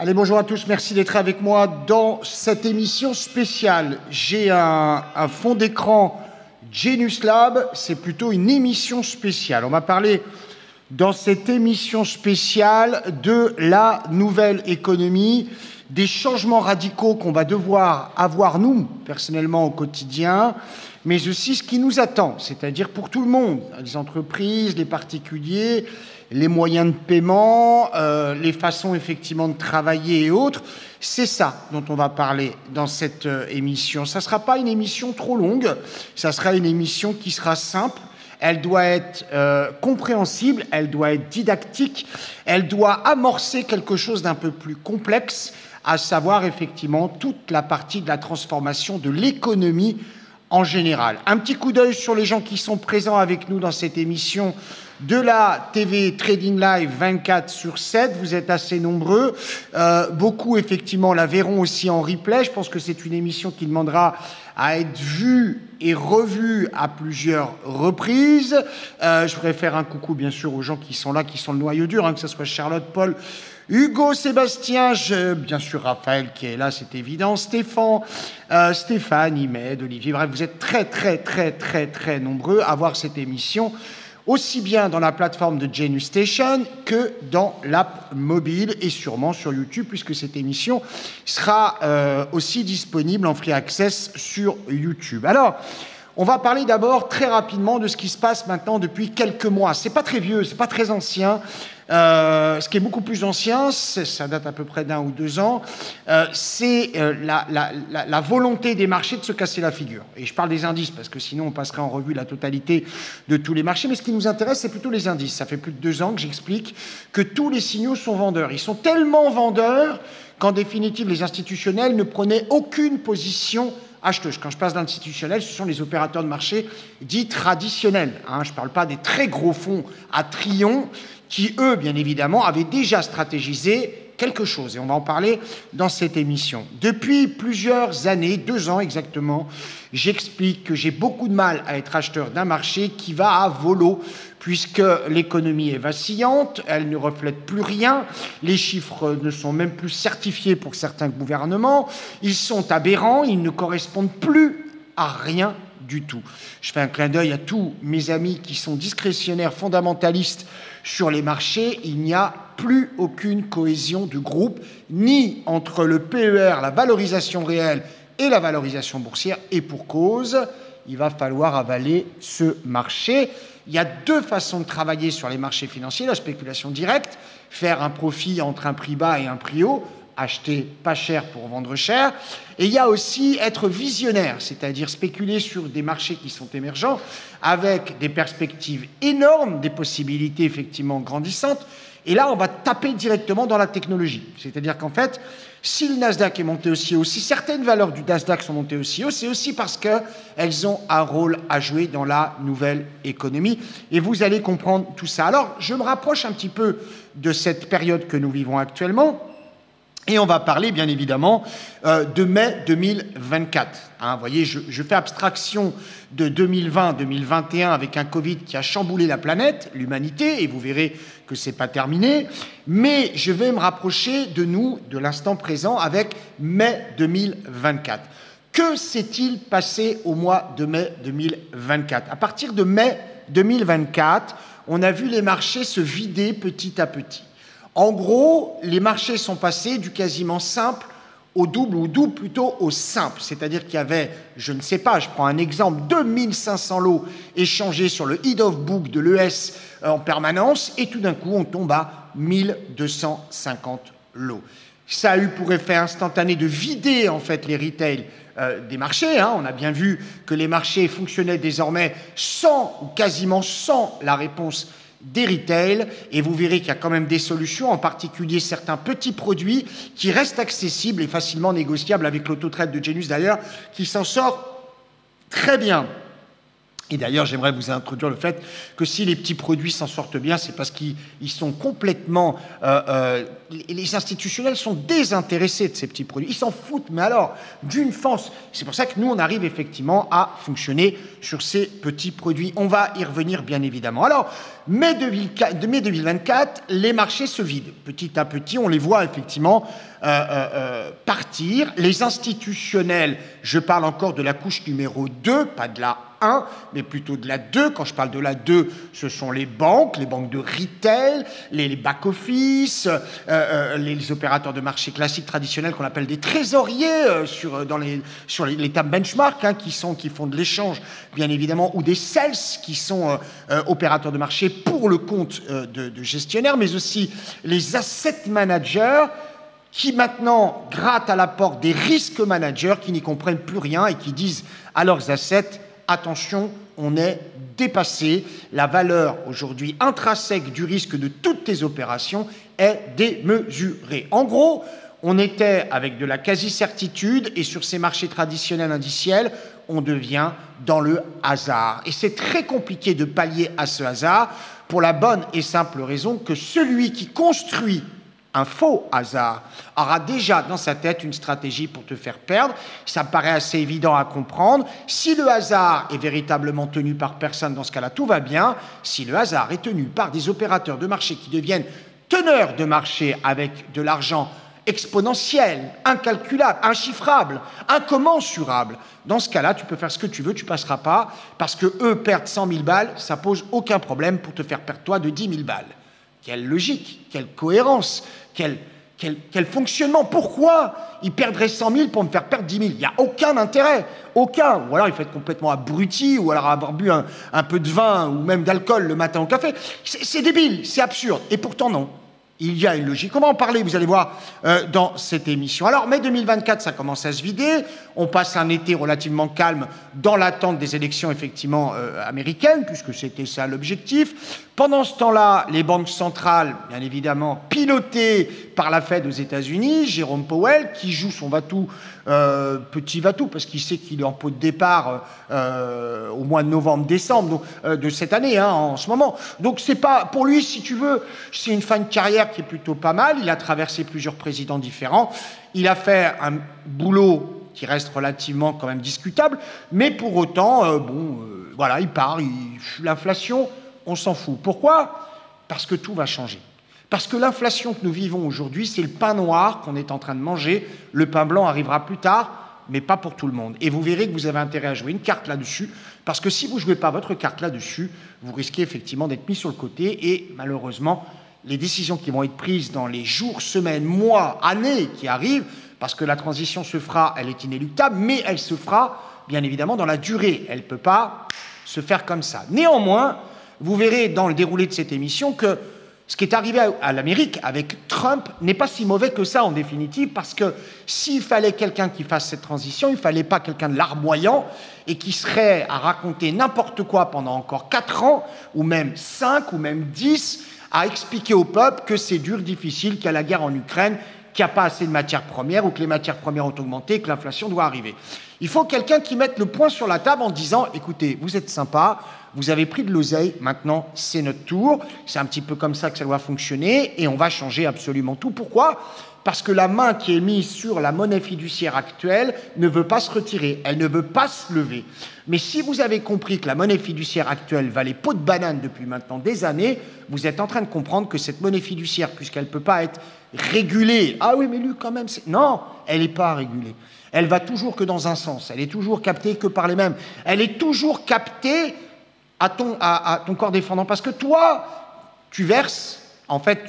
Allez, bonjour à tous, merci d'être avec moi dans cette émission spéciale. J'ai un fond d'écran Genius Lab, c'est plutôt une émission spéciale. On va parler dans cette émission spéciale de la nouvelle économie, des changements radicaux qu'on va devoir avoir nous, personnellement, au quotidien, mais aussi ce qui nous attend, c'est-à-dire pour tout le monde, les entreprises, les particuliers, les moyens de paiement, les façons effectivement de travailler et autres. C'est ça dont on va parler dans cette émission. Ça ne sera pas une émission trop longue, ça sera une émission qui sera simple. Elle doit être compréhensible, elle doit être didactique, elle doit amorcer quelque chose d'un peu plus complexe, à savoir effectivement toute la partie de la transformation de l'économie en général. Un petit coup d'œil sur les gens qui sont présents avec nous dans cette émission de la TV Trading Live 24/7, vous êtes assez nombreux. Beaucoup, effectivement, la verront aussi en replay. Je pense que c'est une émission qui demandera à être vue et revue à plusieurs reprises. Je voudrais faire un coucou, bien sûr, aux gens qui sont là, qui sont le noyau dur, que ce soit Charlotte, Paul, Hugo, Sébastien, bien sûr Raphaël qui est là, c'est évident, Stéphane, Imed, Olivier, bref, vous êtes très nombreux à voir cette émission, aussi bien dans la plateforme de Genius Station que dans l'app mobile et sûrement sur YouTube, puisque cette émission sera aussi disponible en free access sur YouTube. Alors, on va parler d'abord très rapidement de ce qui se passe maintenant depuis quelques mois. C'est pas très vieux, c'est pas très ancien. Ce qui est beaucoup plus ancien, ça date à peu près d'1 ou 2 ans, c'est la volonté des marchés de se casser la figure. Et je parle des indices, parce que sinon on passerait en revue la totalité de tous les marchés, mais ce qui nous intéresse, c'est plutôt les indices. Ça fait plus de 2 ans que j'explique que tous les signaux sont vendeurs. Ils sont tellement vendeurs qu'en définitive, les institutionnels ne prenaient aucune position acheteuse. Quand je passe d'institutionnels, ce sont les opérateurs de marché dits traditionnels. Je ne parle pas des très gros fonds à trillions qui, eux, bien évidemment, avaient déjà stratégisé quelque chose. Et on va en parler dans cette émission. Depuis plusieurs années, 2 ans exactement, j'explique que j'ai beaucoup de mal à être acheteur d'un marché qui va à volo, puisque l'économie est vacillante, elle ne reflète plus rien, les chiffres ne sont même plus certifiés pour certains gouvernements, ils sont aberrants, ils ne correspondent plus à rien du tout. Je fais un clin d'œil à tous mes amis qui sont discrétionnaires, fondamentalistes sur les marchés. Il n'y a plus aucune cohésion du groupe, ni entre le PER, la valorisation réelle, et la valorisation boursière, et pour cause, il va falloir avaler ce marché. Il y a 2 façons de travailler sur les marchés financiers, la spéculation directe, faire un profit entre un prix bas et un prix haut, acheter pas cher pour vendre cher, et il y a aussi être visionnaire, c'est-à-dire spéculer sur des marchés qui sont émergents, avec des perspectives énormes, des possibilités effectivement grandissantes, et là on va taper directement dans la technologie, c'est-à-dire qu'en fait, si le Nasdaq est monté aussi haut, si certaines valeurs du Nasdaq sont montées aussi haut, c'est aussi parce qu'elles ont un rôle à jouer dans la nouvelle économie. Et vous allez comprendre tout ça. Alors, je me rapproche un petit peu de cette période que nous vivons actuellement. Et on va parler, bien évidemment, de mai 2024. Vous voyez, je fais abstraction de 2020-2021 avec un Covid qui a chamboulé la planète, l'humanité, et vous verrez que ce n'est pas terminé. Mais je vais me rapprocher de nous, de l'instant présent, avec mai 2024. Que s'est-il passé au mois de mai 2024 ? À partir de mai 2024, on a vu les marchés se vider petit à petit. En gros, les marchés sont passés du quasiment simple au double, ou double plutôt au simple. C'est-à-dire qu'il y avait, je ne sais pas, je prends un exemple, 2500 lots échangés sur le head of book de l'ES en permanence, et tout d'un coup, on tombe à 1250 lots. Ça a eu pour effet instantané de vider, en fait, les retails des marchés. On a bien vu que les marchés fonctionnaient désormais sans, ou quasiment sans, la réponse des retails, et vous verrez qu'il y a quand même des solutions, en particulier certains petits produits qui restent accessibles et facilement négociables avec l'autotrade de Genius d'ailleurs, qui s'en sort très bien. Et d'ailleurs, j'aimerais vous introduire le fait que si les petits produits s'en sortent bien, c'est parce qu'ils sont complètement... les institutionnels sont désintéressés de ces petits produits. Ils s'en foutent, mais alors, d'une force. C'est pour ça que nous, on arrive effectivement à fonctionner sur ces petits produits. On va y revenir, bien évidemment. Alors, mai 2024, les marchés se vident. Petit à petit, on les voit effectivement partir. Les institutionnels, je parle encore de la couche numéro 2, pas de la 1, mais plutôt de la 2. Quand je parle de la 2, ce sont les banques de retail, les back-office, les opérateurs de marché classiques traditionnels qu'on appelle des trésoriers sur les tables benchmark, qui font de l'échange, bien évidemment, ou des sales qui sont opérateurs de marché pour le compte de gestionnaires, mais aussi les asset managers qui maintenant grattent à la porte des risques managers qui n'y comprennent plus rien et qui disent à leurs assets: attention, on est dépassé. La valeur aujourd'hui intrinsèque du risque de toutes tes opérations est démesurée. En gros, on était avec de la quasi-certitude et sur ces marchés traditionnels indiciels, on devient dans le hasard. Et c'est très compliqué de pallier à ce hasard pour la bonne et simple raison que celui qui construit un faux hasard aura déjà dans sa tête une stratégie pour te faire perdre. Ça paraît assez évident à comprendre. Si le hasard est véritablement tenu par personne, dans ce cas-là, tout va bien. Si le hasard est tenu par des opérateurs de marché qui deviennent teneurs de marché avec de l'argent exponentiel, incalculable, inchiffrable, incommensurable, dans ce cas-là, tu peux faire ce que tu veux, tu passeras pas, parce que eux perdent 100 000 balles, ça pose aucun problème pour te faire perdre toi de 10 000 balles. Quelle logique, quelle cohérence, quel fonctionnement. Pourquoi ils perdraient 100 000 pour me faire perdre 10 000? Il n'y a aucun intérêt, aucun. Ou alors il faut être complètement abruti, ou alors avoir bu un peu de vin ou même d'alcool le matin au café. C'est débile, c'est absurde. Et pourtant non, il y a une logique. On va en parler, vous allez voir, dans cette émission. Alors, mai 2024, ça commence à se vider. On passe un été relativement calme dans l'attente des élections, effectivement, américaines, puisque c'était ça l'objectif. Pendant ce temps-là, les banques centrales, bien évidemment, pilotées par la Fed aux États-Unis, Jérôme Powell, qui joue son va-tout, petit va-tout, parce qu'il sait qu'il est en pot de départ au mois de novembre-décembre de cette année, en ce moment. Donc, c'est pas, pour lui, si tu veux, c'est une fin de carrière qui est plutôt pas mal. Il a traversé plusieurs présidents différents. Il a fait un boulot qui reste relativement quand même discutable, mais pour autant, voilà, il part. L'inflation, on s'en fout. Pourquoi? Parce que tout va changer. Parce que l'inflation que nous vivons aujourd'hui, c'est le pain noir qu'on est en train de manger. Le pain blanc arrivera plus tard, mais pas pour tout le monde. Et vous verrez que vous avez intérêt à jouer une carte là-dessus, parce que si vous ne jouez pas votre carte là-dessus, vous risquez effectivement d'être mis sur le côté, et malheureusement, les décisions qui vont être prises dans les jours, semaines, mois, années qui arrivent, parce que la transition se fera, elle est inéluctable, mais elle se fera, bien évidemment, dans la durée. Elle ne peut pas se faire comme ça. Néanmoins, vous verrez dans le déroulé de cette émission que ce qui est arrivé à l'Amérique avec Trump n'est pas si mauvais que ça en définitive, parce que s'il fallait quelqu'un qui fasse cette transition, il ne fallait pas quelqu'un de larmoyant et qui serait à raconter n'importe quoi pendant encore 4 ans, ou même 5, ou même 10, à expliquer au peuple que c'est dur, difficile, qu'il y a la guerre en Ukraine, qu'il n'y a pas assez de matières premières, ou que les matières premières ont augmenté, et que l'inflation doit arriver. Il faut quelqu'un qui mette le point sur la table en disant « Écoutez, vous êtes sympa, vous avez pris de l'oseille, maintenant c'est notre tour, c'est un petit peu comme ça que ça doit fonctionner, et on va changer absolument tout. » Pourquoi ? Parce que la main qui est mise sur la monnaie fiduciaire actuelle ne veut pas se retirer, elle ne veut pas se lever. Mais si vous avez compris que la monnaie fiduciaire actuelle valait peau de banane depuis maintenant des années, vous êtes en train de comprendre que cette monnaie fiduciaire, puisqu'elle ne peut pas être régulée, ah oui mais lui quand même, non, elle n'est pas régulée. Elle va toujours que dans un sens, elle est toujours captée que par les mêmes, elle est toujours captée à ton corps défendant, parce que toi, tu verses, en fait,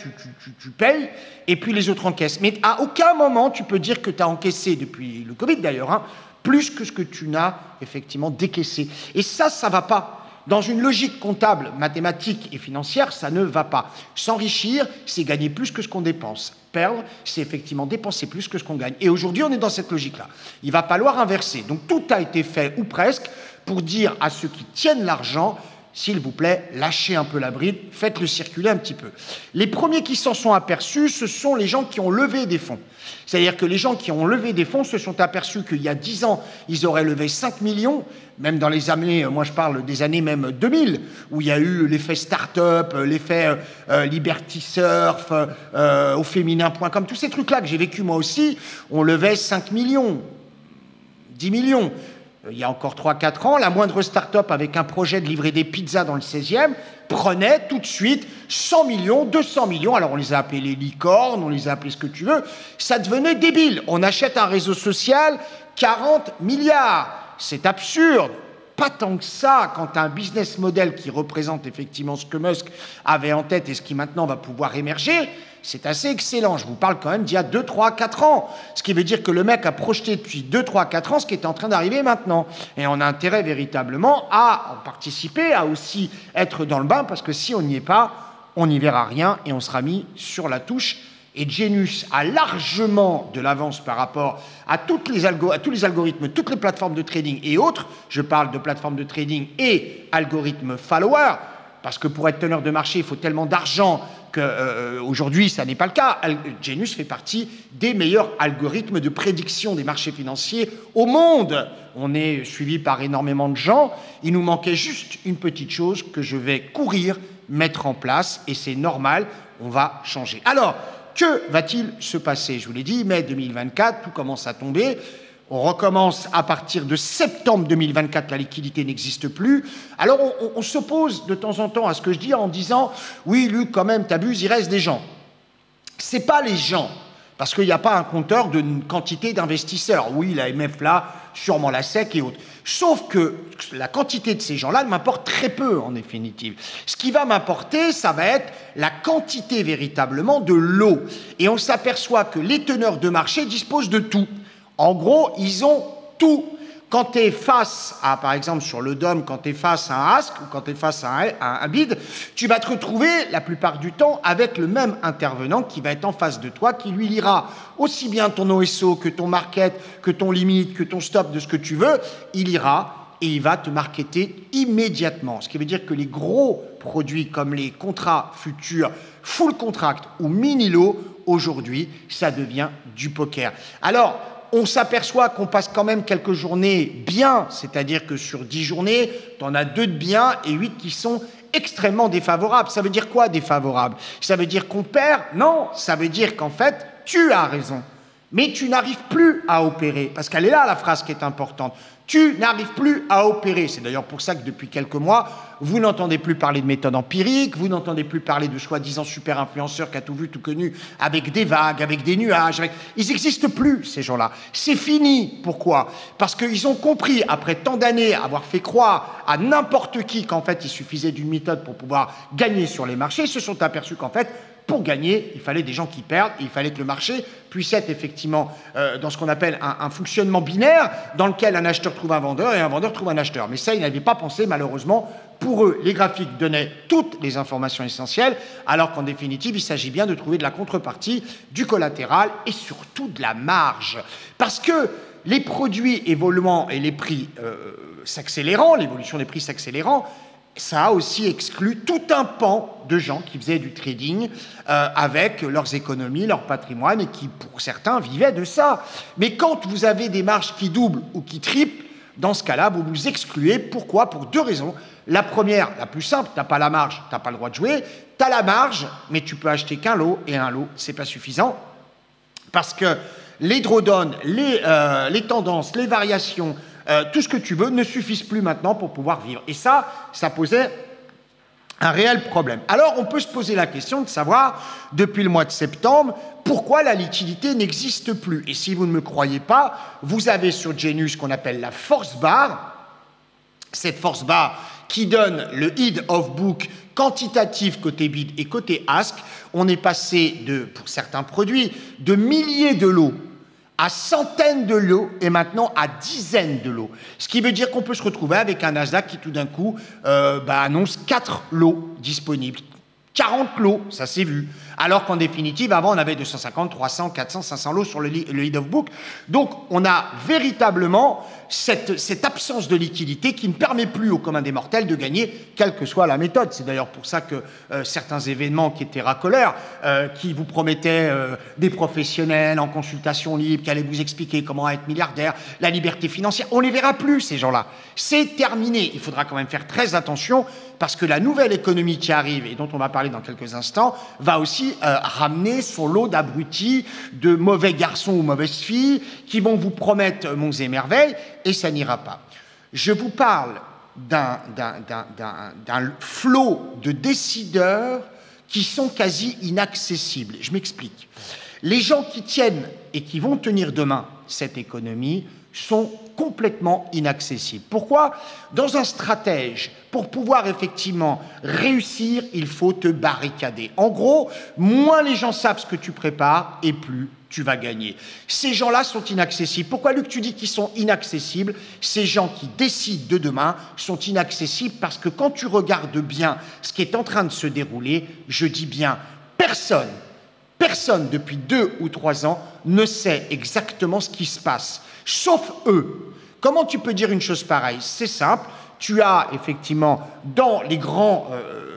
tu payes, et puis les autres encaissent. Mais à aucun moment, tu peux dire que tu as encaissé, depuis le Covid d'ailleurs, plus que ce que tu n'as effectivement décaissé. Et ça ne va pas. Dans une logique comptable, mathématique et financière, ça ne va pas. S'enrichir, c'est gagner plus que ce qu'on dépense. Perdre, c'est effectivement dépenser plus que ce qu'on gagne. Et aujourd'hui, on est dans cette logique-là. Il va falloir inverser. Donc tout a été fait, ou presque, pour dire à ceux qui tiennent l'argent, s'il vous plaît, lâchez un peu la bride, faites-le circuler un petit peu. Les premiers qui s'en sont aperçus, ce sont les gens qui ont levé des fonds. C'est-à-dire que les gens qui ont levé des fonds se sont aperçus qu'il y a 10 ans, ils auraient levé 5 millions, même dans les années, moi je parle des années même 2000, où il y a eu l'effet start-up, l'effet Liberty Surf, au féminin.com, tous ces trucs-là que j'ai vécu moi aussi, on levait 5 millions, 10 millions. Il y a encore 3-4 ans, la moindre start-up avec un projet de livrer des pizzas dans le 16e prenait tout de suite 100 millions, 200 millions. Alors on les a appelés les licornes, on les a appelés ce que tu veux. Ça devenait débile. On achète un réseau social, 40 milliards. C'est absurde. Pas tant que ça quand tu as un business model qui représente effectivement ce que Musk avait en tête et ce qui maintenant va pouvoir émerger. C'est assez excellent. Je vous parle quand même d'il y a 2, 3, 4 ans. Ce qui veut dire que le mec a projeté depuis 2, 3, 4 ans ce qui est en train d'arriver maintenant. Et on a intérêt véritablement à en participer, à aussi être dans le bain, parce que si on n'y est pas, on n'y verra rien et on sera mis sur la touche. Et Genius a largement de l'avance par rapport à tous les algorithmes, toutes les plateformes de trading et autres. Je parle de plateformes de trading et algorithmes follower, parce que pour être teneur de marché, il faut tellement d'argent qu'aujourd'hui, ça n'est pas le cas. Genius fait partie des meilleurs algorithmes de prédiction des marchés financiers au monde. On est suivi par énormément de gens. Il nous manquait juste une petite chose que je vais courir, mettre en place, et c'est normal, on va changer. Alors, que va-t-il se passer? Je vous l'ai dit, mai 2024, tout commence à tomber. On recommence à partir de septembre 2024, la liquidité n'existe plus. Alors on s'oppose de temps en temps à ce que je dis en disant « Oui, Luc, quand même, t'abuses, il reste des gens. » Ce n'est pas les gens, parce qu'il n'y a pas un compteur d'une quantité d'investisseurs. Oui, la MF là, sûrement la SEC et autres. Sauf que la quantité de ces gens-là m'importe très peu, en définitive. Ce qui va m'importer, ça va être la quantité véritablement de lot. Et on s'aperçoit que les teneurs de marché disposent de tout. En gros, ils ont tout. Quand tu es face à, par exemple, sur le DOM, quand tu es face à un ask ou quand tu es face à un bid, tu vas te retrouver la plupart du temps avec le même intervenant qui va être en face de toi, qui lui lira aussi bien ton OSO que ton market, que ton limite, que ton stop de ce que tu veux. Il ira et il va te marketer immédiatement. Ce qui veut dire que les gros produits comme les contrats futurs, full contract ou mini-lot, aujourd'hui, ça devient du poker. Alors, on s'aperçoit qu'on passe quand même quelques journées bien, c'est-à-dire que sur 10 journées, tu en as 2 de bien et 8 qui sont extrêmement défavorables. Ça veut dire quoi, défavorable? Ça veut dire qu'on perd? Non, ça veut dire qu'en fait, tu as raison, mais tu n'arrives plus à opérer, parce qu'elle est là, la phrase qui est importante. Tu n'arrives plus à opérer. C'est d'ailleurs pour ça que depuis quelques mois, vous n'entendez plus parler de méthode empirique, vous n'entendez plus parler de soi-disant super influenceurs qui a tout vu, tout connu, avec des vagues, avec des nuages. Ils n'existent plus, ces gens-là. C'est fini. Pourquoi? Parce qu'ils ont compris, après tant d'années, avoir fait croire à n'importe qui qu'en fait, il suffisait d'une méthode pour pouvoir gagner sur les marchés. Ils se sont aperçus qu'en fait, pour gagner, il fallait des gens qui perdent, et il fallait que le marché puisse être effectivement dans ce qu'on appelle un fonctionnement binaire, dans lequel un acheteur trouve un vendeur et un vendeur trouve un acheteur. Mais ça, ils n'avaient pas pensé, malheureusement. Pour eux, les graphiques donnaient toutes les informations essentielles, alors qu'en définitive, il s'agit bien de trouver de la contrepartie, du collatéral et surtout de la marge. Parce que les produits évoluant et les prix s'accélérant, l'évolution des prix s'accélérant, ça a aussi exclu tout un pan de gens qui faisaient du trading avec leurs économies, leur patrimoine et qui, pour certains, vivaient de ça. Mais quand vous avez des marges qui doublent ou qui triplent, dans ce cas-là, vous vous excluez. Pourquoi? Pour 2 raisons. La première, la plus simple, tu n'as pas la marge, tu n'as pas le droit de jouer. Tu as la marge, mais tu peux acheter qu'un lot, et un lot, ce n'est pas suffisant. Parce que les drawdowns, les tendances, les variations, tout ce que tu veux ne suffisent plus maintenant pour pouvoir vivre. Et ça posait un réel problème. Alors, on peut se poser la question de savoir, depuis le mois de septembre, pourquoi la liquidité n'existe plus. Et si vous ne me croyez pas, vous avez sur Genius ce qu'on appelle la force bar. Cette force bar qui donne le head of book quantitatif côté bid et côté ask. On est passé pour certains produits, de milliers de lots à centaines de lots et maintenant à dizaines de lots. Ce qui veut dire qu'on peut se retrouver avec un Nasdaq qui tout d'un coup annonce 4 lots disponibles. 40 lots, ça s'est vu. Alors qu'en définitive, avant, on avait 250, 300, 400, 500 lots sur le lead of book. Donc, on a véritablement cette absence de liquidité qui ne permet plus au commun des mortels de gagner, quelle que soit la méthode. C'est d'ailleurs pour ça que certains événements qui étaient racoleurs, qui vous promettaient des professionnels en consultation libre, qui allaient vous expliquer comment être milliardaire, la liberté financière, on ne les verra plus, ces gens-là. C'est terminé. Il faudra quand même faire très attention parce que la nouvelle économie qui arrive, et dont on va parler dans quelques instants, va aussi ramener son lot d'abrutis, de mauvais garçons ou mauvaises filles, qui vont vous promettre monts et merveilles, et ça n'ira pas. Je vous parle d'un flot de décideurs qui sont quasi inaccessibles. Je m'explique. Les gens qui tiennent et qui vont tenir demain cette économie sont complètement inaccessibles. Pourquoi? Dans un stratège, pour pouvoir effectivement réussir, il faut te barricader. En gros, moins les gens savent ce que tu prépares et plus tu vas gagner. Ces gens-là sont inaccessibles. Pourquoi, Luc, tu dis qu'ils sont inaccessibles? Ces gens qui décident de demain sont inaccessibles parce que quand tu regardes bien ce qui est en train de se dérouler, je dis bien personne depuis 2 ou 3 ans ne sait exactement ce qui se passe, sauf eux. Comment tu peux dire une chose pareille? C'est simple, tu as effectivement dans les grands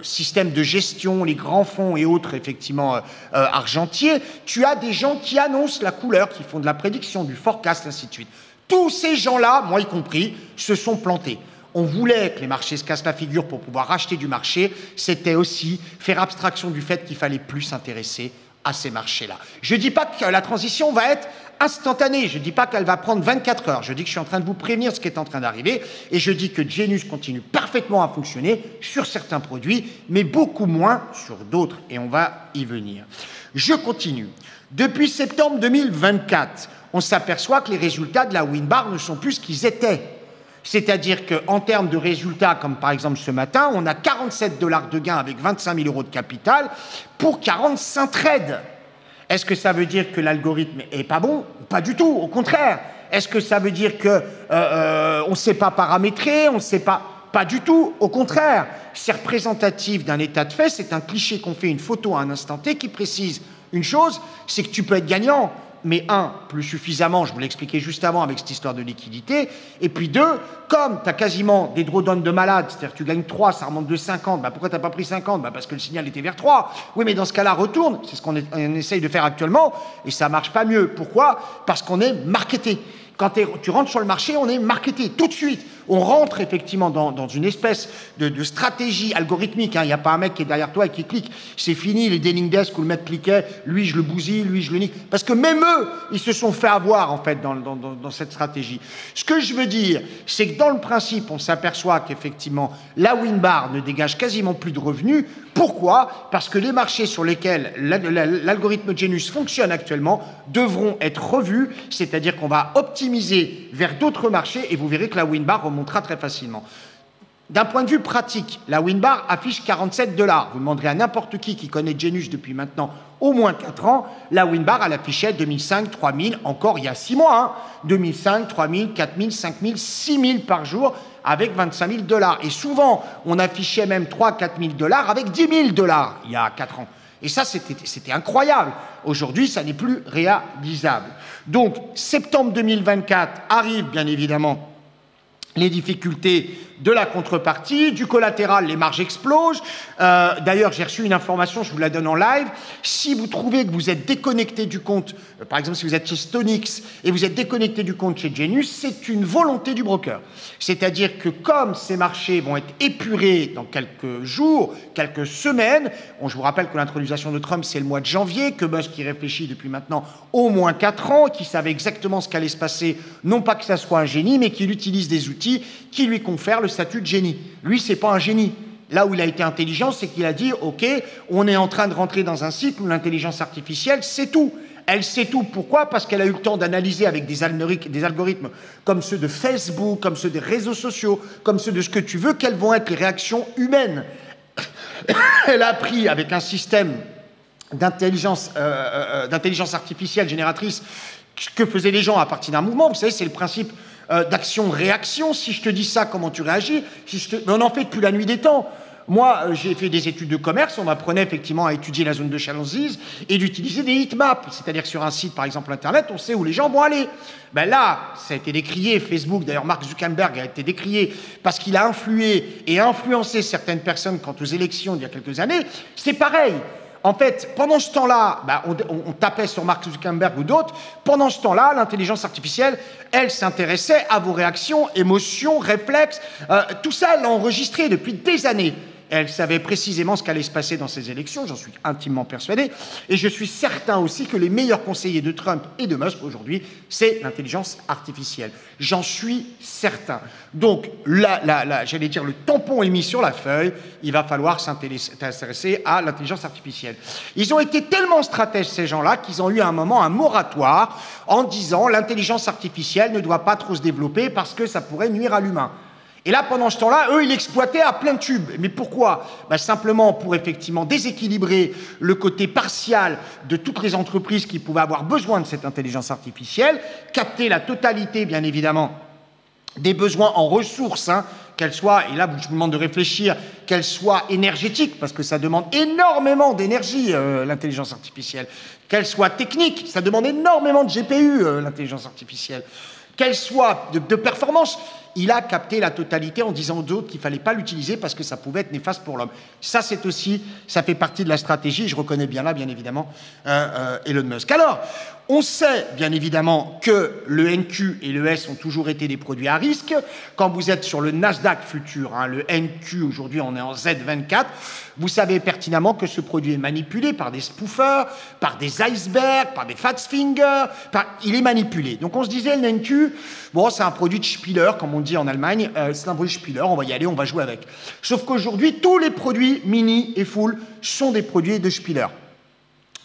systèmes de gestion, les grands fonds et autres effectivement argentiers, tu as des gens qui annoncent la couleur, qui font de la prédiction, du forecast, ainsi de suite. Tous ces gens-là, moi y compris, se sont plantés. On voulait que les marchés se cassent la figure pour pouvoir racheter du marché, c'était aussi faire abstraction du fait qu'il fallait plus s'intéresser à ces marchés-là. Je ne dis pas que la transition va être instantanée, je ne dis pas qu'elle va prendre 24 heures, je dis que je suis en train de vous prévenir ce qui est en train d'arriver, et je dis que Genius continue parfaitement à fonctionner sur certains produits, mais beaucoup moins sur d'autres, et on va y venir. Je continue. Depuis septembre 2024, on s'aperçoit que les résultats de la Winbar ne sont plus ce qu'ils étaient. C'est-à-dire qu'en termes de résultats, comme par exemple ce matin, on a 47 $ de gains avec 25 000 € de capital pour 45 trades. Est-ce que ça veut dire que l'algorithme est pas bon? Pas du tout, au contraire. Est-ce que ça veut dire qu'on ne sait pas paramétrer, on ne sait pas? Pas du tout, au contraire. C'est représentatif d'un état de fait, c'est un cliché qu'on fait une photo à un instant T qui précise une chose, c'est que tu peux être gagnant, mais plus suffisamment, je vous l'ai expliqué juste avant avec cette histoire de liquidité, et puis 2, comme tu as quasiment des drawdowns de malade, c'est-à-dire que tu gagnes 3, ça remonte de 50, pourquoi tu n'as pas pris 50? Parce que le signal était vers 3. Oui, mais dans ce cas-là, retourne, c'est ce qu'on essaye de faire actuellement, et ça ne marche pas mieux. Pourquoi? Parce qu'on est marketé. Quand tu rentres sur le marché, on est marketé tout de suite. On rentre effectivement dans une espèce de stratégie algorithmique. Il n'y a pas un mec qui est derrière toi et qui clique. C'est fini les dealing desks où le mec cliquait, lui je le bousille, lui je le nique. Parce que même eux, ils se sont fait avoir en fait dans cette stratégie. Ce que je veux dire, c'est que dans le principe, on s'aperçoit qu'effectivement, la Winbar ne dégage quasiment plus de revenus. Pourquoi? Parce que les marchés sur lesquels l'algorithme Genius fonctionne actuellement devront être revus, c'est-à-dire qu'on va optimiser vers d'autres marchés et vous verrez que la Winbar remontera très facilement. D'un point de vue pratique, la Winbar affiche 47 $. Vous demanderez à n'importe qui connaît Genius depuis maintenant au moins 4 ans, la Winbar, elle affichait 2005, 3000, encore il y a 6 mois, hein, 2005, 3000, 4000, 5000, 6000 par jour, avec 25 000 $. Et souvent, on affichait même 3 000 à 4 000 $ avec 10 000 $ il y a 4 ans. Et ça, c'était incroyable. Aujourd'hui, ça n'est plus réalisable. Donc, septembre 2024 arrive, bien évidemment, les difficultés de la contrepartie, du collatéral, les marges explosent. D'ailleurs, j'ai reçu une information, je vous la donne en live. Si vous trouvez que vous êtes déconnecté du compte, par exemple si vous êtes chez Stonix et vous êtes déconnecté du compte chez Genius, c'est une volonté du broker. C'est-à-dire que comme ces marchés vont être épurés dans quelques jours, quelques semaines, je vous rappelle que l'intronisation de Trump, c'est le mois de janvier, que Musk y réfléchit depuis maintenant au moins 4 ans, qu'il savait exactement ce qu'allait se passer, non pas que ça soit un génie, mais qu'il utilise des outils qui lui confèrent le statut de génie. Lui, c'est pas un génie. Là où il a été intelligent, c'est qu'il a dit « Ok, on est en train de rentrer dans un cycle où l'intelligence artificielle sait tout. Elle sait tout. Pourquoi? Parce qu'elle a eu le temps d'analyser avec des algorithmes comme ceux de Facebook, comme ceux des réseaux sociaux, comme ceux de ce que tu veux, quelles vont être les réactions humaines. Elle a appris avec un système d'intelligence artificielle génératrice que faisaient les gens à partir d'un mouvement. Vous savez, c'est le principe d'action-réaction. Si je te dis ça, comment tu réagis? Mais on en fait depuis la nuit des temps. Moi, j'ai fait des études de commerce, on m'apprenait effectivement à étudier la zone de chalandise et d'utiliser des heatmaps, c'est-à-dire que sur un site, par exemple Internet, on sait où les gens vont aller. Ben là, ça a été décrié, Facebook, d'ailleurs Mark Zuckerberg a été décrié parce qu'il a influé et influencé certaines personnes quant aux élections d'il y a quelques années, c'est pareil. En fait, pendant ce temps-là, on tapait sur Mark Zuckerberg ou d'autres. Pendant ce temps-là, l'intelligence artificielle, elle s'intéressait à vos réactions, émotions, réflexes. Tout ça, elle l'a enregistré depuis des années. Elle savait précisément ce qu'allait se passer dans ces élections, j'en suis intimement persuadé. Et je suis certain aussi que les meilleurs conseillers de Trump et de Musk aujourd'hui, c'est l'intelligence artificielle. J'en suis certain. Donc, j'allais dire, le tampon est mis sur la feuille, il va falloir s'intéresser à l'intelligence artificielle. Ils ont été tellement stratèges, ces gens-là, qu'ils ont eu à un moment un moratoire en disant l'intelligence artificielle ne doit pas trop se développer parce que ça pourrait nuire à l'humain. Et là, pendant ce temps-là, eux, ils l'exploitaient à plein tube. Mais pourquoi? Simplement pour effectivement déséquilibrer le côté partial de toutes les entreprises qui pouvaient avoir besoin de cette intelligence artificielle, capter la totalité, bien évidemment, des besoins en ressources, qu'elles soient, et là, je vous demande de réfléchir, qu'elles soient énergétiques, parce que ça demande énormément d'énergie, l'intelligence artificielle, qu'elles soient techniques, ça demande énormément de GPU, l'intelligence artificielle, qu'elles soient de performance. Il a capté la totalité en disant aux autres qu'il ne fallait pas l'utiliser parce que ça pouvait être néfaste pour l'homme. Ça, c'est aussi, ça fait partie de la stratégie, je reconnais bien là, bien évidemment, Elon Musk. Alors, on sait, bien évidemment, que le NQ et le S ont toujours été des produits à risque. Quand vous êtes sur le Nasdaq futur, le NQ, aujourd'hui, on est en Z24, vous savez pertinemment que ce produit est manipulé par des spoofers, par des icebergs, par des fat fingers, il est manipulé. Donc, on se disait, le NQ, bon, c'est un produit de Spieler, comme on dit en Allemagne, c'est un produit Spieler, on va y aller, on va jouer avec. Sauf qu'aujourd'hui, tous les produits mini et full sont des produits de Spieler.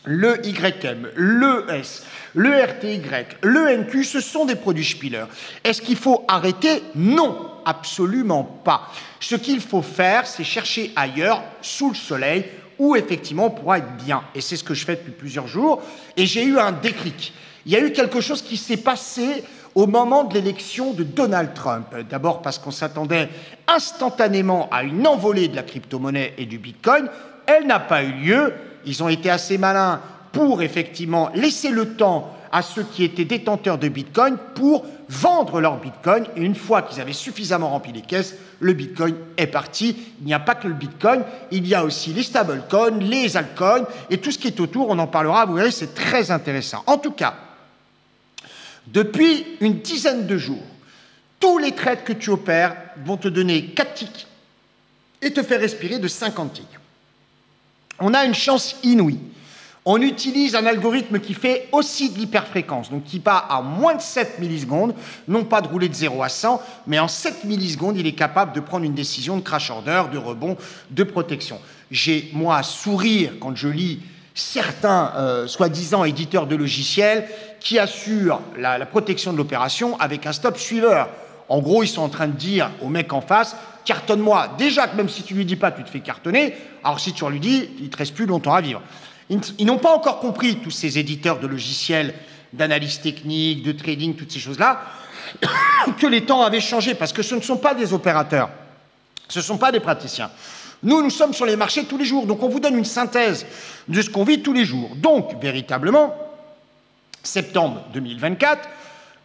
Le YM, le S, le RTY, le NQ, ce sont des produits Spieler. Est-ce qu'il faut arrêter? Non, absolument pas. Ce qu'il faut faire, c'est chercher ailleurs, sous le soleil, où effectivement on pourra être bien. Et c'est ce que je fais depuis plusieurs jours. Et j'ai eu un déclic. Il y a eu quelque chose qui s'est passé au moment de l'élection de Donald Trump. D'abord parce qu'on s'attendait instantanément à une envolée de la crypto-monnaie et du Bitcoin. Elle n'a pas eu lieu. Ils ont été assez malins pour effectivement laisser le temps à ceux qui étaient détenteurs de Bitcoin pour vendre leur Bitcoin. Et une fois qu'ils avaient suffisamment rempli les caisses, le Bitcoin est parti. Il n'y a pas que le Bitcoin, il y a aussi les stablecoins, les altcoins et tout ce qui est autour. On en parlera, vous verrez, c'est très intéressant. En tout cas, depuis une dizaine de jours, tous les trades que tu opères vont te donner 4 ticks et te faire respirer de 50 ticks. On a une chance inouïe. On utilise un algorithme qui fait aussi de l'hyperfréquence, donc qui part à moins de 7 millisecondes, non pas de rouler de 0 à 100, mais en 7 millisecondes, il est capable de prendre une décision de crash order, de rebond, de protection. J'ai, moi, à sourire quand je lis certains soi-disant éditeurs de logiciels qui assurent la protection de l'opération avec un stop suiveur. En gros, ils sont en train de dire au mec en face, cartonne-moi. Déjà que même si tu lui dis pas, tu te fais cartonner. Alors si tu lui dis, il te reste plus longtemps à vivre. Ils n'ont pas encore compris, tous ces éditeurs de logiciels, d'analyse technique, de trading, toutes ces choses-là, que les temps avaient changé, parce que ce ne sont pas des opérateurs, ce ne sont pas des praticiens. Nous sommes sur les marchés tous les jours, donc on vous donne une synthèse de ce qu'on vit tous les jours. Donc, véritablement, septembre 2024,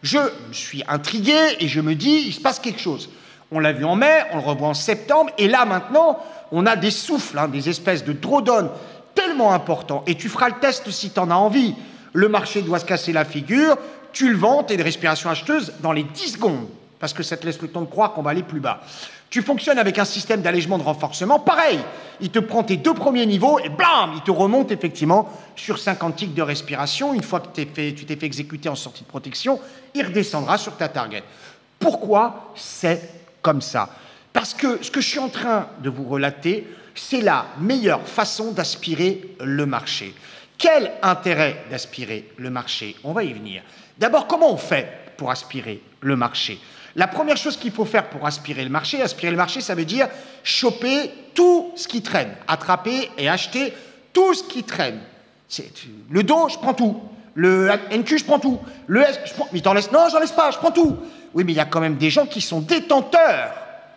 je me suis intrigué et je me dis, il se passe quelque chose. On l'a vu en mai, on le revoit en septembre, et là maintenant, on a des souffles, des espèces de drawdowns tellement importants. Et tu feras le test si tu en as envie. Le marché doit se casser la figure, tu le vends, t'es de respiration acheteuse dans les 10 secondes, parce que ça te laisse le temps de croire qu'on va aller plus bas. Tu fonctionnes avec un système d'allègement de renforcement, pareil, il te prend tes 2 premiers niveaux et blam, il te remonte effectivement sur 50 ticks de respiration. Une fois que tu t'es fait exécuter en sortie de protection, il redescendra sur ta target. Pourquoi c'est comme ça? Parce que ce que je suis en train de vous relater, c'est la meilleure façon d'aspirer le marché. Quel intérêt d'aspirer le marché? On va y venir. D'abord, comment on fait pour aspirer le marché? La première chose qu'il faut faire pour aspirer le marché, ça veut dire choper tout ce qui traîne, attraper et acheter tout ce qui traîne. Le Do, je prends tout. Le NQ, je prends tout. Le S, je prends... Mais t'en laisses... Non, j'en laisse pas, je prends tout. Oui, mais il y a quand même des gens qui sont détenteurs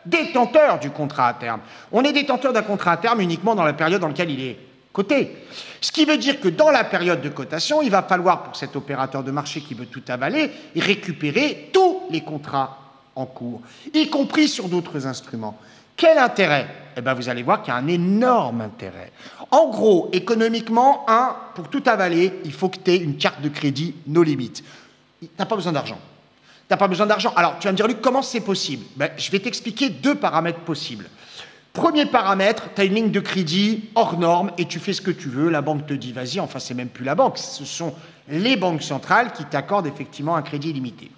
détenteur du contrat à terme. On est détenteur d'un contrat à terme uniquement dans la période dans laquelle il est coté. Ce qui veut dire que dans la période de cotation, il va falloir, pour cet opérateur de marché qui veut tout avaler, récupérer tous les contrats en cours, y compris sur d'autres instruments. Quel intérêt? Eh bien, vous allez voir qu'il y a un énorme intérêt. En gros, économiquement, pour tout avaler, il faut que tu aies une carte de crédit no limit. Tu n'as pas besoin d'argent. Tu n'as pas besoin d'argent. Alors, tu vas me dire, Luc, comment c'est possible? Je vais t'expliquer 2 paramètres possibles. Premier paramètre, tu as une ligne de crédit hors norme et tu fais ce que tu veux. La banque te dit, vas-y, enfin, c'est même plus la banque. Ce sont les banques centrales qui t'accordent effectivement un crédit illimité.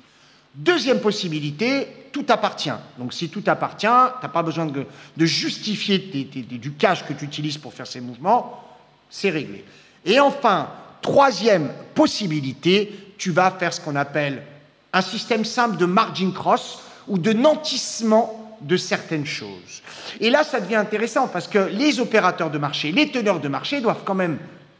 Deuxième possibilité, tout appartient. Donc, si tout appartient, tu n'as pas besoin de justifier du cash que tu utilises pour faire ces mouvements, c'est réglé. Et enfin, troisième possibilité, tu vas faire ce qu'on appelle un système simple de margin cross ou de nantissement de certaines choses. Et là, ça devient intéressant parce que les opérateurs de marché, les teneurs de marché doivent quand même,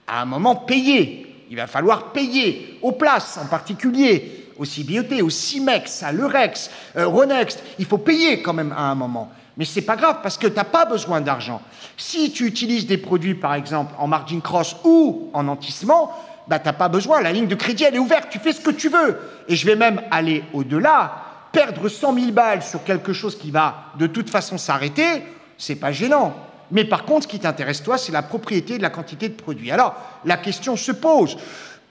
à un moment, payer. Il va falloir payer aux places, en particulier, au CBOT, au CIMEX, à l'Eurex, Ronext. Il faut payer quand même à un moment. Mais ce n'est pas grave parce que tu n'as pas besoin d'argent. Si tu utilises des produits, par exemple, en margin cross ou en nantissement, tu n'as pas besoin. La ligne de crédit, elle est ouverte. Tu fais ce que tu veux. Et je vais même aller au-delà. Perdre 100 000 balles sur quelque chose qui va de toute façon s'arrêter, c'est pas gênant. Mais par contre, ce qui t'intéresse, toi, c'est la propriété de la quantité de produits. Alors, la question se pose.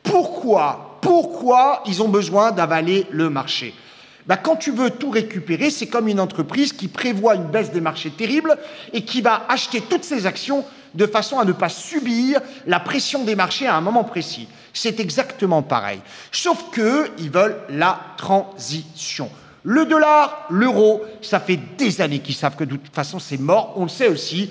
Pourquoi ils ont besoin d'avaler le marché? Quand tu veux tout récupérer, c'est comme une entreprise qui prévoit une baisse des marchés terrible et qui va acheter toutes ses actions de façon à ne pas subir la pression des marchés à un moment précis. C'est exactement pareil. Sauf qu'ils veulent la transition. Le dollar, l'euro, ça fait des années qu'ils savent que de toute façon c'est mort. On le sait aussi.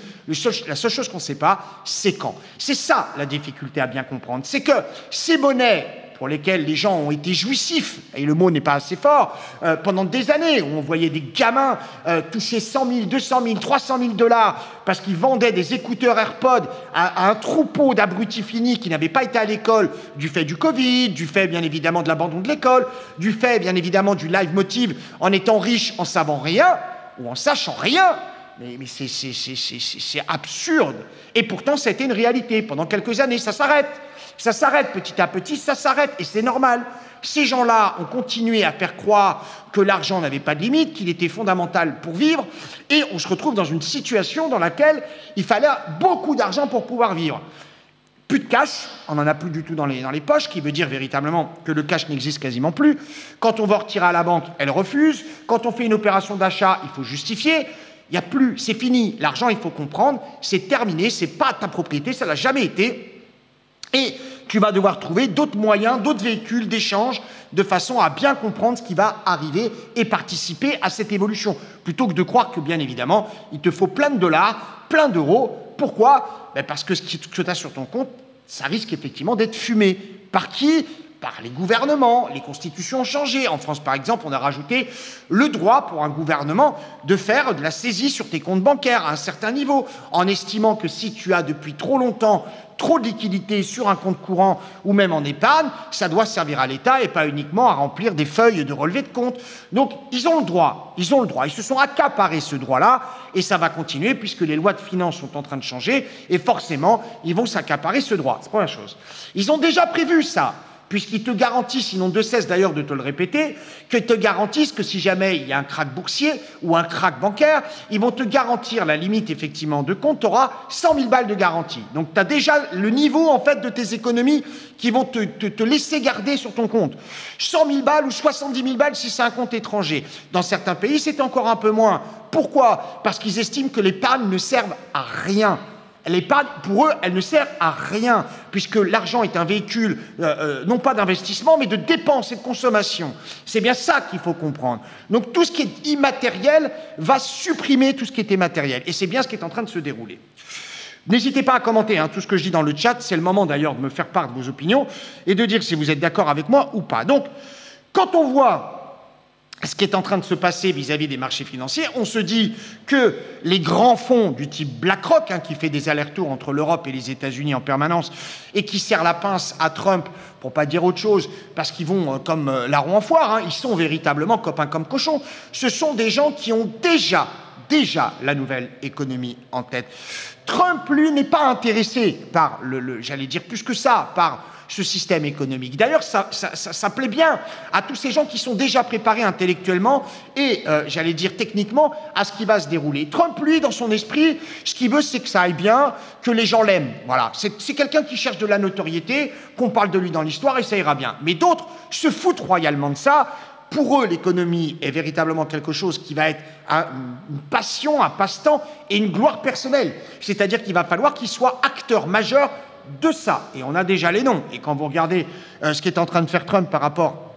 La seule chose qu'on ne sait pas, c'est quand. C'est ça la difficulté à bien comprendre. C'est que ces monnaies pour lesquels les gens ont été jouissifs, et le mot n'est pas assez fort, pendant des années, où on voyait des gamins toucher 100 000, 200 000, 300 000 dollars parce qu'ils vendaient des écouteurs AirPods à un troupeau d'abrutis finis qui n'avaient pas été à l'école du fait du Covid, du fait bien évidemment de l'abandon de l'école, du fait bien évidemment du live motive en étant riche en savant rien ou en sachant rien. Mais c'est absurde. Et pourtant, ça a été une réalité. Pendant quelques années, ça s'arrête. Ça s'arrête petit à petit, ça s'arrête. Et c'est normal. Ces gens-là ont continué à faire croire que l'argent n'avait pas de limite, qu'il était fondamental pour vivre. Et on se retrouve dans une situation dans laquelle il fallait beaucoup d'argent pour pouvoir vivre. Plus de cash, on n'en a plus du tout dans les poches, ce qui veut dire véritablement que le cash n'existe quasiment plus. Quand on va retirer à la banque, elle refuse. Quand on fait une opération d'achat, il faut justifier. Il n'y a plus, c'est fini. L'argent, il faut comprendre, c'est terminé, c'est pas ta propriété, ça l'a jamais été. Et tu vas devoir trouver d'autres moyens, d'autres véhicules d'échange, de façon à bien comprendre ce qui va arriver et participer à cette évolution. Plutôt que de croire que, bien évidemment, il te faut plein de dollars, plein d'euros. Pourquoi? Parce que ce que tu as sur ton compte, ça risque effectivement d'être fumé. Par qui? Par les gouvernements. Les constitutions ont changé. En France, par exemple, on a rajouté le droit pour un gouvernement de faire de la saisie sur tes comptes bancaires à un certain niveau, en estimant que si tu as depuis trop longtemps trop de liquidités sur un compte courant ou même en épargne, ça doit servir à l'État et pas uniquement à remplir des feuilles de relevé de compte. Donc, ils ont le droit. Ils se sont accaparés ce droit-là et ça va continuer puisque les lois de finances sont en train de changer et forcément, ils vont s'accaparer ce droit. C'est la première chose. Ils ont déjà prévu ça, puisqu'ils te garantissent, ils n'ont de cesse d'ailleurs de te le répéter, qu'ils te garantissent que si jamais il y a un krach boursier ou un krach bancaire, ils vont te garantir la limite effectivement de compte, tu auras 100 000 balles de garantie. Donc tu as déjà le niveau en fait de tes économies qui vont te laisser garder sur ton compte. 100 000 balles ou 70 000 balles si c'est un compte étranger. Dans certains pays, c'est encore un peu moins. Pourquoi? Parce qu'ils estiment que l'épargne ne servent à rien. L'épargne, pour eux, elle ne sert à rien, puisque l'argent est un véhicule, non pas d'investissement, mais de dépenses et de consommation. C'est bien ça qu'il faut comprendre. Donc tout ce qui est immatériel va supprimer tout ce qui est matériel. Et c'est bien ce qui est en train de se dérouler. N'hésitez pas à commenter tout ce que je dis dans le chat. C'est le moment d'ailleurs de me faire part de vos opinions et de dire si vous êtes d'accord avec moi ou pas. Donc, quand on voit ce qui est en train de se passer vis-à-vis des marchés financiers, on se dit que les grands fonds du type BlackRock, qui fait des allers-retours entre l'Europe et les États-Unis en permanence, et qui serre la pince à Trump, pour pas dire autre chose, parce qu'ils vont comme larrons en foire, ils sont véritablement copains comme cochons. Ce sont des gens qui ont déjà déjà la nouvelle économie en tête. Trump, lui, n'est pas intéressé par j'allais dire plus que ça, par ce système économique. D'ailleurs, ça plaît bien à tous ces gens qui sont déjà préparés intellectuellement et, j'allais dire techniquement, à ce qui va se dérouler. Trump, lui, dans son esprit, ce qu'il veut, c'est que ça aille bien, que les gens l'aiment. Voilà. C'est quelqu'un qui cherche de la notoriété, qu'on parle de lui dans l'histoire et ça ira bien. Mais d'autres se foutent royalement de ça. Pour eux, l'économie est véritablement quelque chose qui va être une passion, un passe-temps et une gloire personnelle. C'est-à-dire qu'il va falloir qu'ils soient acteurs majeurs de ça. Et on a déjà les noms. Et quand vous regardez ce qu'est en train de faire Trump par rapport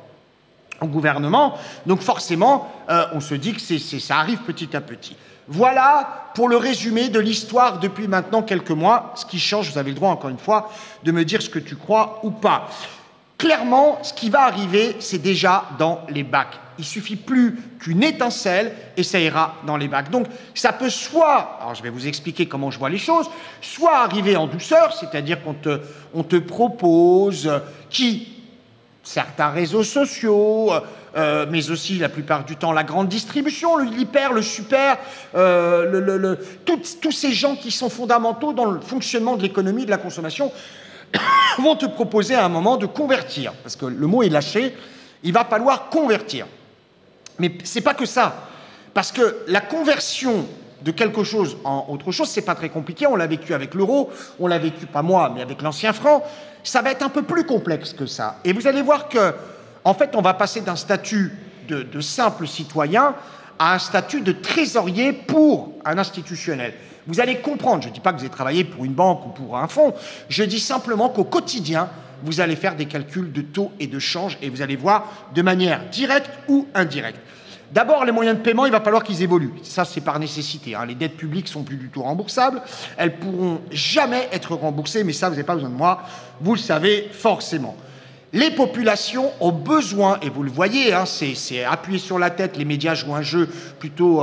au gouvernement, donc forcément, on se dit que ça arrive petit à petit. Voilà pour le résumé de l'histoire depuis maintenant quelques mois. Ce qui change, vous avez le droit, encore une fois, de me dire ce que tu crois ou pas. Clairement, ce qui va arriver, c'est déjà dans les bacs. Il suffit plus qu'une étincelle et ça ira dans les bacs. Donc, ça peut soit, alors je vais vous expliquer comment je vois les choses, soit arriver en douceur, c'est-à-dire qu'on te propose certains réseaux sociaux, mais aussi la plupart du temps la grande distribution, l'hyper, le super, tous ces gens qui sont fondamentaux dans le fonctionnement de l'économie, de la consommation, vont te proposer à un moment de convertir, parce que le mot est lâché, il va falloir convertir. Mais ce n'est pas que ça, parce que la conversion de quelque chose en autre chose, ce n'est pas très compliqué, on l'a vécu avec l'euro, on l'a vécu, pas moi, mais avec l'ancien franc, ça va être un peu plus complexe que ça. Et vous allez voir que, en fait, on va passer d'un statut de simple citoyen à un statut de trésorier pour un institutionnel. Vous allez comprendre, je ne dis pas que vous allez travailler pour une banque ou pour un fonds, je dis simplement qu'au quotidien, vous allez faire des calculs de taux et de change et vous allez voir de manière directe ou indirecte. D'abord, les moyens de paiement, il va falloir qu'ils évoluent. Ça, c'est par nécessité. Les dettes publiques sont plus du tout remboursables. Elles pourront jamais être remboursées, mais ça, vous n'avez pas besoin de moi. Vous le savez forcément. Les populations ont besoin, et vous le voyez, c'est appuyé sur la tête, les médias jouent un jeu plutôt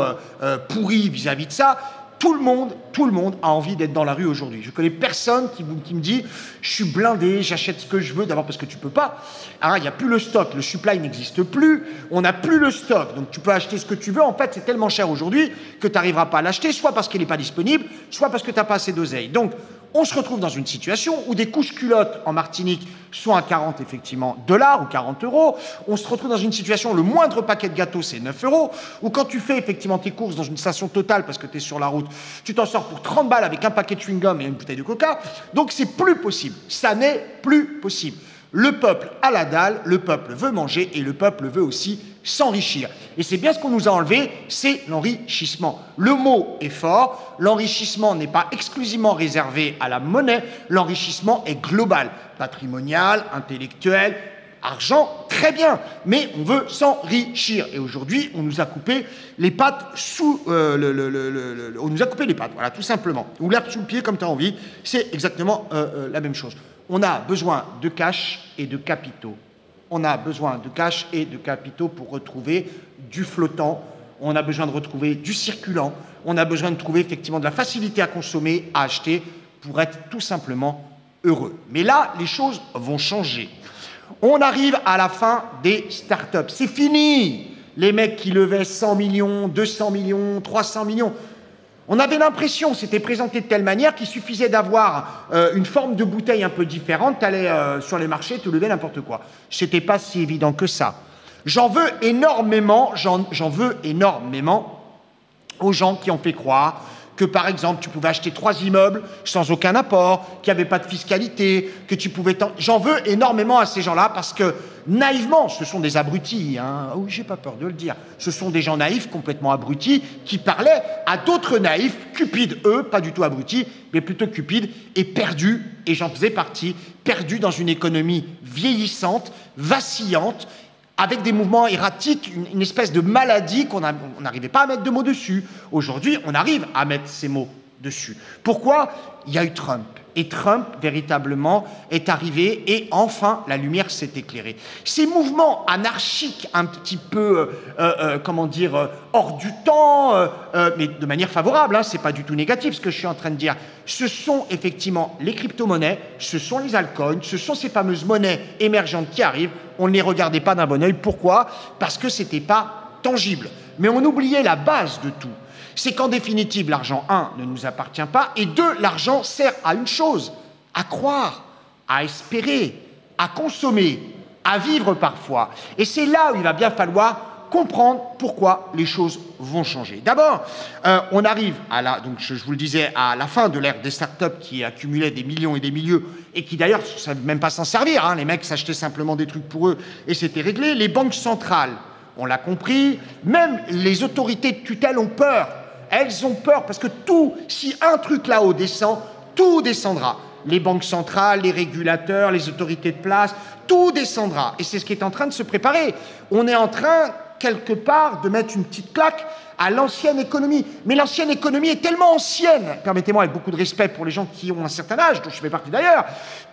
pourri vis-à-vis de ça. Tout le monde a envie d'être dans la rue aujourd'hui. Je connais personne qui me dit « je suis blindé, j'achète ce que je veux », d'abord parce que tu ne peux pas. Il n'y a plus le stock, le supply n'existe plus, on n'a plus le stock, donc tu peux acheter ce que tu veux. En fait, c'est tellement cher aujourd'hui que tu n'arriveras pas à l'acheter, soit parce qu'il n'est pas disponible, soit parce que tu n'as pas assez d'oseille. Donc, on se retrouve dans une situation où des couches-culottes en Martinique sont à 40 effectivement dollars ou 40 euros. On se retrouve dans une situation où le moindre paquet de gâteaux, c'est 9 euros. Ou quand tu fais effectivement tes courses dans une station Total parce que tu es sur la route, tu t'en sors pour 30 balles avec un paquet de chewing-gum et une bouteille de coca. Donc c'est plus possible. Ça n'est plus possible. Le peuple a la dalle, le peuple veut manger et le peuple veut aussi s'enrichir. Et c'est bien ce qu'on nous a enlevé, c'est l'enrichissement. Le mot est fort, l'enrichissement n'est pas exclusivement réservé à la monnaie, l'enrichissement est global, patrimonial, intellectuel, argent, très bien, mais on veut s'enrichir. Et aujourd'hui, on nous a coupé les pattes on nous a coupé les pattes, voilà, tout simplement. Ou l'herbe sous le pied, comme tu as envie, c'est exactement la même chose. On a besoin de cash et de capitaux. On a besoin de cash et de capitaux pour retrouver du flottant. On a besoin de retrouver du circulant. On a besoin de trouver effectivement de la facilité à consommer, à acheter, pour être tout simplement heureux. Mais là, les choses vont changer. On arrive à la fin des startups. C'est fini. Les mecs qui levaient 100 millions, 200 millions, 300 millions. On avait l'impression, c'était présenté de telle manière qu'il suffisait d'avoir une forme de bouteille un peu différente, tu allais sur les marchés, tu levais n'importe quoi. C'était pas si évident que ça. J'en veux énormément aux gens qui ont fait croire que, par exemple, tu pouvais acheter 3 immeubles sans aucun apport, qu'il n'y avait pas de fiscalité, que tu pouvais... J'en veux énormément à ces gens-là parce que, naïvement, ce sont des abrutis, oui, j'ai pas peur de le dire, ce sont des gens naïfs, complètement abrutis, qui parlaient à d'autres naïfs, cupides, eux, pas du tout abrutis, mais plutôt cupides, et perdus, et j'en faisais partie, perdus dans une économie vieillissante, vacillante, avec des mouvements erratiques, une espèce de maladie qu'on n'arrivait pas à mettre de mots dessus. Aujourd'hui, on arrive à mettre ces mots dessus. Pourquoi ? Il y a eu Trump. Et Trump, véritablement, est arrivé et enfin, la lumière s'est éclairée. Ces mouvements anarchiques, un petit peu, hors du temps, mais de manière favorable, c'est pas du tout négatif ce que je suis en train de dire, ce sont effectivement les crypto-monnaies, ce sont les altcoins, ce sont ces fameuses monnaies émergentes qui arrivent. On ne les regardait pas d'un bon œil. Pourquoi ? Parce que c'était pas tangible. Mais on oubliait la base de tout. c'est qu'en définitive, l'argent, un, ne nous appartient pas, et deux, l'argent sert à une chose, à croire, à espérer, à consommer, à vivre parfois. Et c'est là où il va bien falloir comprendre pourquoi les choses vont changer. D'abord, on arrive donc je vous le disais, à la fin de l'ère des startups qui accumulaient des millions et des millions et qui d'ailleurs ne savaient même pas s'en servir. Hein. Les mecs s'achetaient simplement des trucs pour eux et c'était réglé. Les banques centrales, on l'a compris, même les autorités de tutelle ont peur. Elles ont peur parce que si un truc là-haut descend, tout descendra. Les banques centrales, les régulateurs, les autorités de place, tout descendra. Et c'est ce qui est en train de se préparer. On est en train, quelque part, de mettre une petite claque à l'ancienne économie. Mais l'ancienne économie est tellement ancienne, permettez-moi, avec beaucoup de respect pour les gens qui ont un certain âge, dont je fais partie d'ailleurs,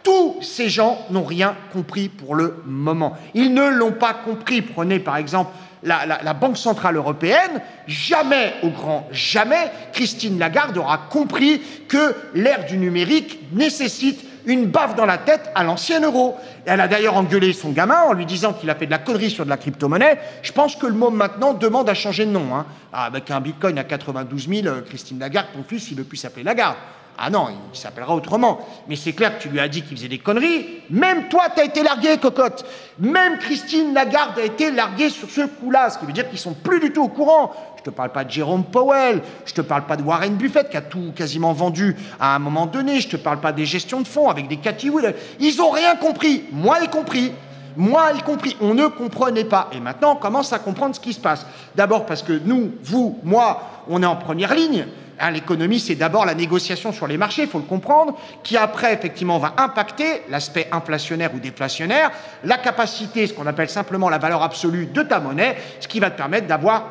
tous ces gens n'ont rien compris pour le moment. Ils ne l'ont pas compris. Prenez par exemple la Banque Centrale Européenne, jamais, au grand jamais, Christine Lagarde aura compris que l'ère du numérique nécessite une baffe dans la tête à l'ancien euro. Elle a d'ailleurs engueulé son gamin en lui disant qu'il a fait de la connerie sur de la crypto-monnaie. Je pense que le monde maintenant demande à changer de nom. Hein. Avec un bitcoin à 92 000, Christine Lagarde, ton fils, il ne veut plus s'appeler Lagarde. Ah non, il s'appellera autrement. Mais c'est clair que tu lui as dit qu'il faisait des conneries. Même toi, tu as été largué, cocotte. Même Christine Lagarde a été larguée sur ce coup-là, ce qui veut dire qu'ils ne sont plus du tout au courant. Je ne te parle pas de Jérôme Powell, je ne te parle pas de Warren Buffett qui a tout quasiment vendu à un moment donné, je ne te parle pas des gestions de fonds avec des Cathy Wood. Ils n'ont rien compris, moi y compris. Moi y compris, on ne comprenait pas. Et maintenant, on commence à comprendre ce qui se passe. D'abord parce que nous, vous, moi, on est en première ligne. Hein, l'économie, c'est d'abord la négociation sur les marchés, il faut le comprendre, qui après, effectivement, va impacter l'aspect inflationnaire ou déflationnaire, la capacité, ce qu'on appelle simplement la valeur absolue de ta monnaie, ce qui va te permettre d'avoir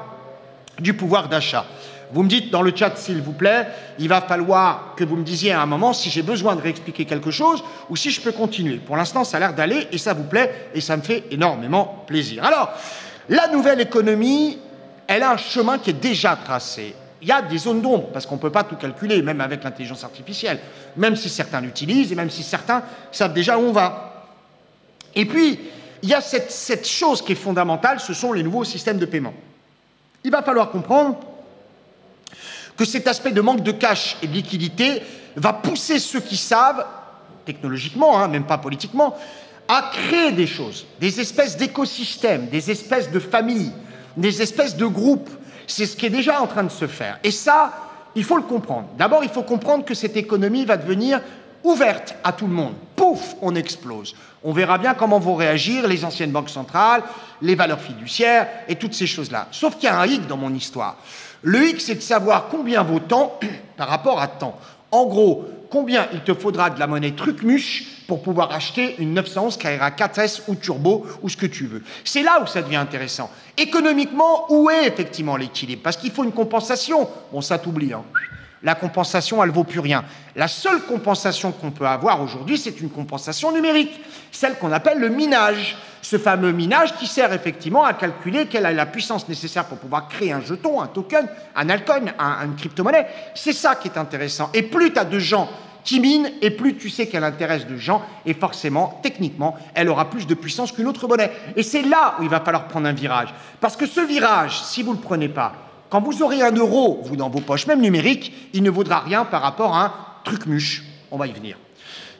du pouvoir d'achat. Vous me dites dans le chat, s'il vous plaît, il va falloir que vous me disiez à un moment si j'ai besoin de réexpliquer quelque chose ou si je peux continuer. Pour l'instant, ça a l'air d'aller et ça vous plaît et ça me fait énormément plaisir. Alors, la nouvelle économie, elle a un chemin qui est déjà tracé. Il y a des zones d'ombre, parce qu'on ne peut pas tout calculer, même avec l'intelligence artificielle, même si certains l'utilisent et même si certains savent déjà où on va. Et puis, il y a cette chose qui est fondamentale, ce sont les nouveaux systèmes de paiement. Il va falloir comprendre que cet aspect de manque de cash et de liquidité va pousser ceux qui savent, technologiquement, hein, même pas politiquement, à créer des choses, des espèces d'écosystèmes, des espèces de familles, des espèces de groupes. C'est ce qui est déjà en train de se faire. Et ça, il faut le comprendre. D'abord, il faut comprendre que cette économie va devenir ouverte à tout le monde. Pouf, on explose. On verra bien comment vont réagir les anciennes banques centrales, les valeurs fiduciaires et toutes ces choses-là. Sauf qu'il y a un hic dans mon histoire. Le hic, c'est de savoir combien vaut temps par rapport à temps. En gros, combien il te faudra de la monnaie truc-muche pour pouvoir acheter une 911 Carrera 4S ou Turbo ou ce que tu veux. C'est là où ça devient intéressant. Économiquement, où est effectivement l'équilibre? Parce qu'il faut une compensation. Bon, ça t'oublie, hein. La compensation, elle ne vaut plus rien. La seule compensation qu'on peut avoir aujourd'hui, c'est une compensation numérique, celle qu'on appelle le minage. Ce fameux minage qui sert effectivement à calculer quelle est la puissance nécessaire pour pouvoir créer un jeton, un token, un altcoin, une crypto-monnaie. C'est ça qui est intéressant. Et plus tu as de gens qui minent, et plus tu sais qu'elle intéresse de gens, et forcément, techniquement, elle aura plus de puissance qu'une autre monnaie. Et c'est là où il va falloir prendre un virage. Parce que ce virage, si vous ne le prenez pas, quand vous aurez un euro, vous, dans vos poches, même numérique, il ne vaudra rien par rapport à un truc-muche. On va y venir.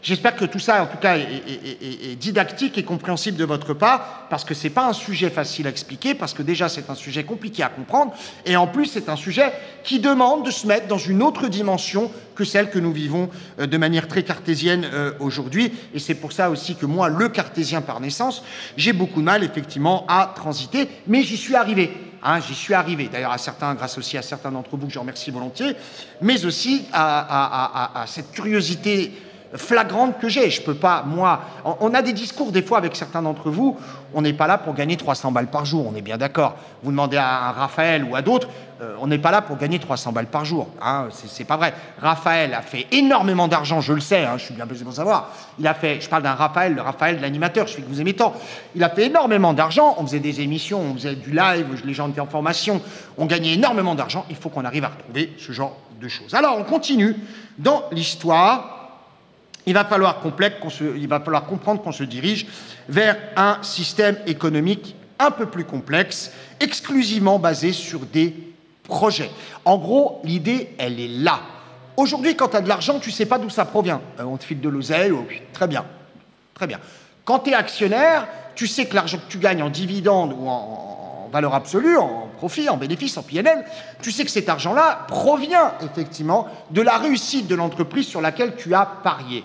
J'espère que tout ça, en tout cas, est didactique et compréhensible de votre part, parce que ce n'est pas un sujet facile à expliquer, parce que déjà, c'est un sujet compliqué à comprendre, et en plus, c'est un sujet qui demande de se mettre dans une autre dimension que celle que nous vivons de manière très cartésienne aujourd'hui. Et c'est pour ça aussi que moi, le cartésien par naissance, j'ai beaucoup de mal, effectivement, à transiter, mais j'y suis arrivé. Hein, j'y suis arrivé, d'ailleurs à certains, grâce aussi à certains d'entre vous que je remercie volontiers, mais aussi à cette curiosité flagrante que j'ai. Je peux pas, moi... On a des discours des fois avec certains d'entre vous, on n'est pas là pour gagner 300 balles par jour, on est bien d'accord. Vous demandez à un Raphaël ou à d'autres, on n'est pas là pour gagner 300 balles par jour. Hein, c'est pas vrai. Raphaël a fait énormément d'argent, je le sais, hein, je suis bien placé pour savoir. Il a fait, je parle d'un Raphaël, le Raphaël de l'animateur, celui que vous aimez tant. Il a fait énormément d'argent, on faisait des émissions, on faisait du live, les gens étaient en formation, on gagnait énormément d'argent. Il faut qu'on arrive à retrouver ce genre de choses. Alors, on continue dans l'histoire. Il va falloir comprendre qu'on se dirige vers un système économique un peu plus complexe, exclusivement basé sur des projet. En gros, l'idée, elle est là. Aujourd'hui, quand tu as de l'argent, tu ne sais pas d'où ça provient. On te file de l'oseille, très bien. Très bien. Quand tu es actionnaire, tu sais que l'argent que tu gagnes en dividende ou en valeur absolue, en profit, en bénéfice, en PNL, tu sais que cet argent-là provient effectivement de la réussite de l'entreprise sur laquelle tu as parié.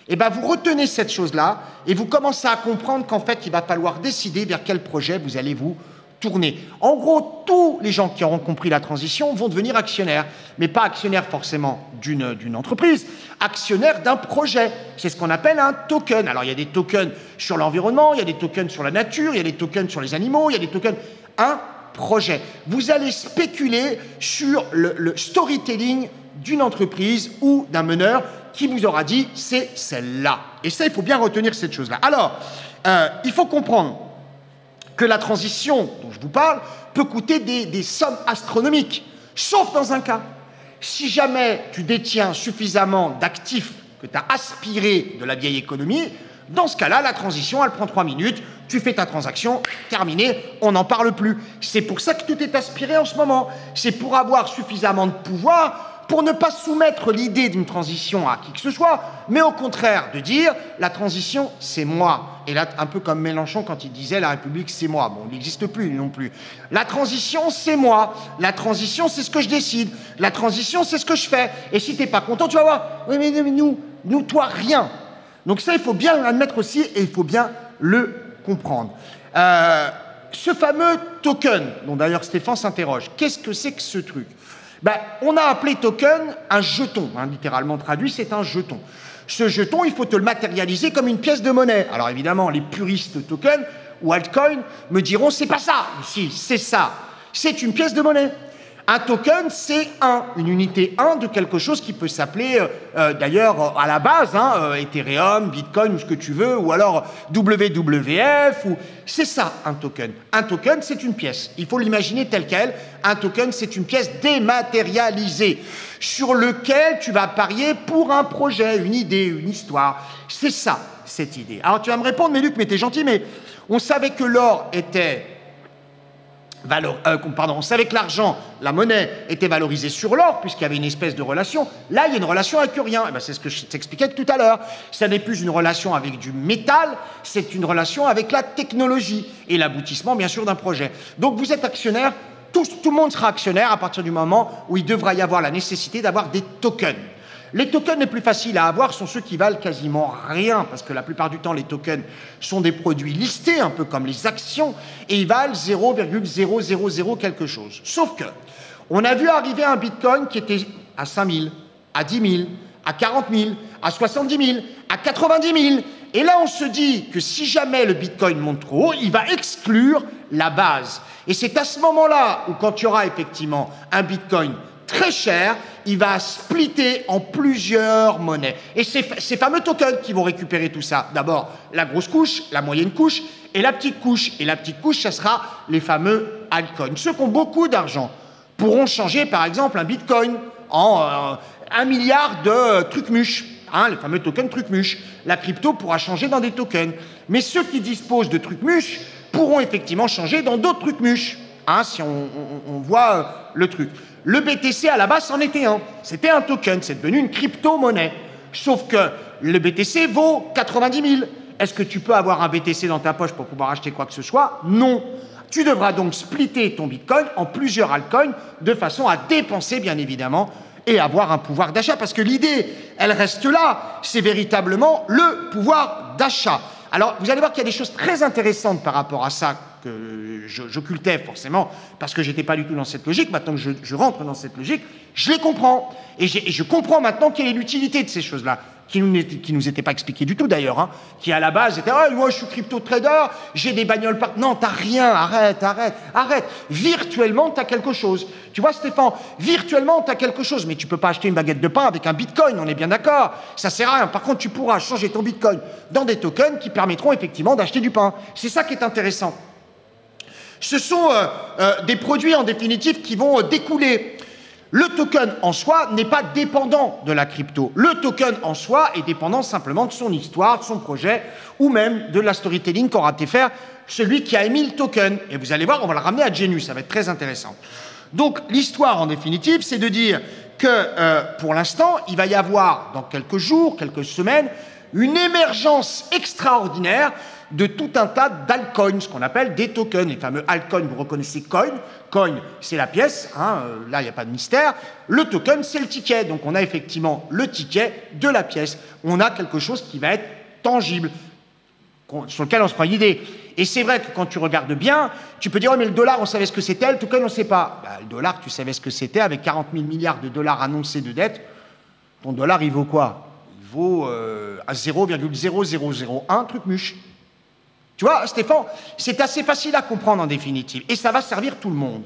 Et bien, vous retenez cette chose-là et vous commencez à comprendre qu'en fait, il va falloir décider vers quel projet vous allez vous tourner. En gros, tous les gens qui auront compris la transition vont devenir actionnaires, mais pas actionnaires forcément d'une entreprise, actionnaires d'un projet. C'est ce qu'on appelle un token. Alors, il y a des tokens sur l'environnement, il y a des tokens sur la nature, il y a des tokens sur les animaux, il y a des tokens... Un projet. Vous allez spéculer sur le storytelling d'une entreprise ou d'un meneur qui vous aura dit « c'est celle-là ». Et ça, il faut bien retenir cette chose-là. Alors, il faut comprendre que la transition dont je vous parle peut coûter des sommes astronomiques, sauf dans un cas. Si jamais tu détiens suffisamment d'actifs que tu as aspirés de la vieille économie, dans ce cas-là, la transition, elle prend 3 minutes, tu fais ta transaction, terminé, on n'en parle plus. C'est pour ça que tout est aspiré en ce moment. C'est pour avoir suffisamment de pouvoir pour ne pas soumettre l'idée d'une transition à qui que ce soit, mais au contraire de dire la transition, c'est moi. Et là, un peu comme Mélenchon quand il disait la République, c'est moi. Bon, il n'existe plus non plus. La transition, c'est moi. La transition, c'est ce que je décide. La transition, c'est ce que je fais. Et si tu n'es pas content, tu vas voir. Oui, mais nous, toi, rien. Donc ça, il faut bien l'admettre aussi et il faut bien le comprendre. Ce fameux token, dont d'ailleurs Stéphane s'interroge, qu'est-ce que c'est que ce truc ? On a appelé token un jeton, littéralement traduit, c'est un jeton. Ce jeton, il faut te le matérialiser comme une pièce de monnaie. Alors évidemment, les puristes token ou altcoin me diront, c'est pas ça. Si, c'est ça. C'est une pièce de monnaie. Un token, c'est une unité 1 de quelque chose qui peut s'appeler, d'ailleurs, à la base, Ethereum, Bitcoin, ou ce que tu veux, ou alors WWF, c'est ça, un token. Un token, c'est une pièce. Il faut l'imaginer tel quel. Un token, c'est une pièce dématérialisée sur lequel tu vas parier pour un projet, une idée, une histoire. C'est ça, cette idée. Alors, tu vas me répondre, mais Luc, mais t'es gentil, mais on savait que l'or était... on savait que l'argent, la monnaie, était valorisée sur l'or, puisqu'il y avait une espèce de relation. Là, il y a une relation avec rien. C'est ce que je t'expliquais tout à l'heure. Ça n'est plus une relation avec du métal, c'est une relation avec la technologie et l'aboutissement, bien sûr, d'un projet. Donc, vous êtes actionnaire, tout le monde sera actionnaire à partir du moment où il devra y avoir la nécessité d'avoir des tokens. Les tokens les plus faciles à avoir sont ceux qui valent quasiment rien, parce que la plupart du temps, les tokens sont des produits listés, un peu comme les actions, et ils valent 0,000 quelque chose. Sauf que, on a vu arriver un Bitcoin qui était à 5 000, à 10 000, à 40 000, à 70 000, à 90 000. Et là, on se dit que si jamais le Bitcoin monte trop haut, il va exclure la base. Et c'est à ce moment-là où, quand il y aura effectivement un Bitcoin très cher, il va splitter en plusieurs monnaies. Et ces fameux tokens qui vont récupérer tout ça. D'abord, la grosse couche, la moyenne couche et la petite couche. Et la petite couche, ça sera les fameux altcoins. Ceux qui ont beaucoup d'argent pourront changer, par exemple, un bitcoin en 1 milliard de trucs-muches. Les fameux tokens trucs-muches. La crypto pourra changer dans des tokens. Mais ceux qui disposent de trucs-muches pourront effectivement changer dans d'autres trucs-muches. Si on voit le truc. Le BTC, à la base, c'en était un. C'était un token, c'est devenu une crypto-monnaie. Sauf que le BTC vaut 90 000. Est-ce que tu peux avoir un BTC dans ta poche pour pouvoir acheter quoi que ce soit? Non. Tu devras donc splitter ton Bitcoin en plusieurs altcoins de façon à dépenser, bien évidemment, et avoir un pouvoir d'achat. Parce que l'idée, elle reste là. C'est véritablement le pouvoir d'achat. Alors, vous allez voir qu'il y a des choses très intéressantes par rapport à ça que j'occultais forcément parce que je n'étais pas du tout dans cette logique. Maintenant que je rentre dans cette logique, je les comprends. Et je comprends maintenant quelle est l'utilité de ces choses-là, qui nous étaient pas expliquées du tout d'ailleurs, qui à la base étaient « moi je suis crypto-trader, j'ai des bagnoles par... » Non, t'as rien, arrête. Virtuellement, tu as quelque chose. Tu vois Stéphane, virtuellement, tu as quelque chose, mais tu peux pas acheter une baguette de pain avec un bitcoin, on est bien d'accord. Ça sert à rien. Par contre, tu pourras changer ton bitcoin dans des tokens qui permettront effectivement d'acheter du pain. C'est ça qui est intéressant. Ce sont des produits en définitive qui vont découler. Le token en soi n'est pas dépendant de la crypto. Le token en soi est dépendant simplement de son histoire, de son projet, ou même de la storytelling qu'aura été faire celui qui a émis le token. Et vous allez voir, on va le ramener à Genius, ça va être très intéressant. Donc l'histoire, en définitive, c'est de dire que pour l'instant, il va y avoir, dans quelques jours, quelques semaines, une émergence extraordinaire de tout un tas d'altcoins, ce qu'on appelle des tokens. Les fameux altcoins, vous reconnaissez coin. Coin, c'est la pièce, hein, là, il n'y a pas de mystère. Le token, c'est le ticket. Donc, on a effectivement le ticket de la pièce. On a quelque chose qui va être tangible, sur lequel on se prend une idée. Et c'est vrai que quand tu regardes bien, tu peux dire, oh, mais le dollar, on savait ce que c'était, le token, on ne sait pas. Bah, le dollar, tu savais ce que c'était, avec 40 000 milliards de dollars annoncés de dette. Ton dollar, il vaut quoi? Il vaut à 0,0001 truc muche. Tu vois, Stéphane, c'est assez facile à comprendre en définitive. Et ça va servir tout le monde.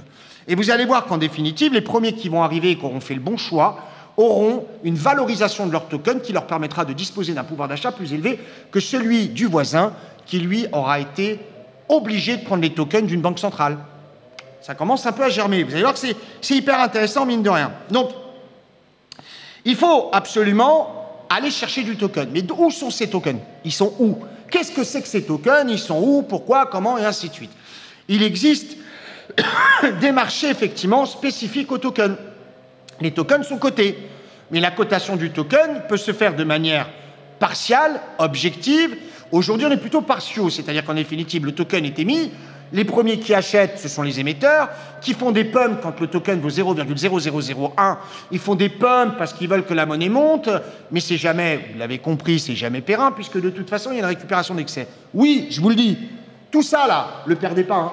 Et vous allez voir qu'en définitive, les premiers qui vont arriver et qui auront fait le bon choix auront une valorisation de leur token qui leur permettra de disposer d'un pouvoir d'achat plus élevé que celui du voisin qui, lui, aura été obligé de prendre les tokens d'une banque centrale. Ça commence un peu à germer. Vous allez voir que c'est hyper intéressant, mine de rien. Donc, il faut absolument aller chercher du token. Mais où sont ces tokens? Ils sont où? Qu'est-ce que c'est que ces tokens? Ils sont où? Pourquoi? Comment? Et ainsi de suite. Il existe des marchés, effectivement, spécifiques aux tokens. Les tokens sont cotés. Mais la cotation du token peut se faire de manière partiale, objective. Aujourd'hui, on est plutôt partiaux, c'est-à-dire qu'en définitive, le token est émis. Les premiers qui achètent, ce sont les émetteurs, qui font des pumps quand le token vaut 0,0001. Ils font des pumps parce qu'ils veulent que la monnaie monte, mais c'est jamais, vous l'avez compris, c'est jamais périn, puisque de toute façon, il y a une récupération d'excès. Oui, je vous le dis, tout ça là, le perdez pas, hein.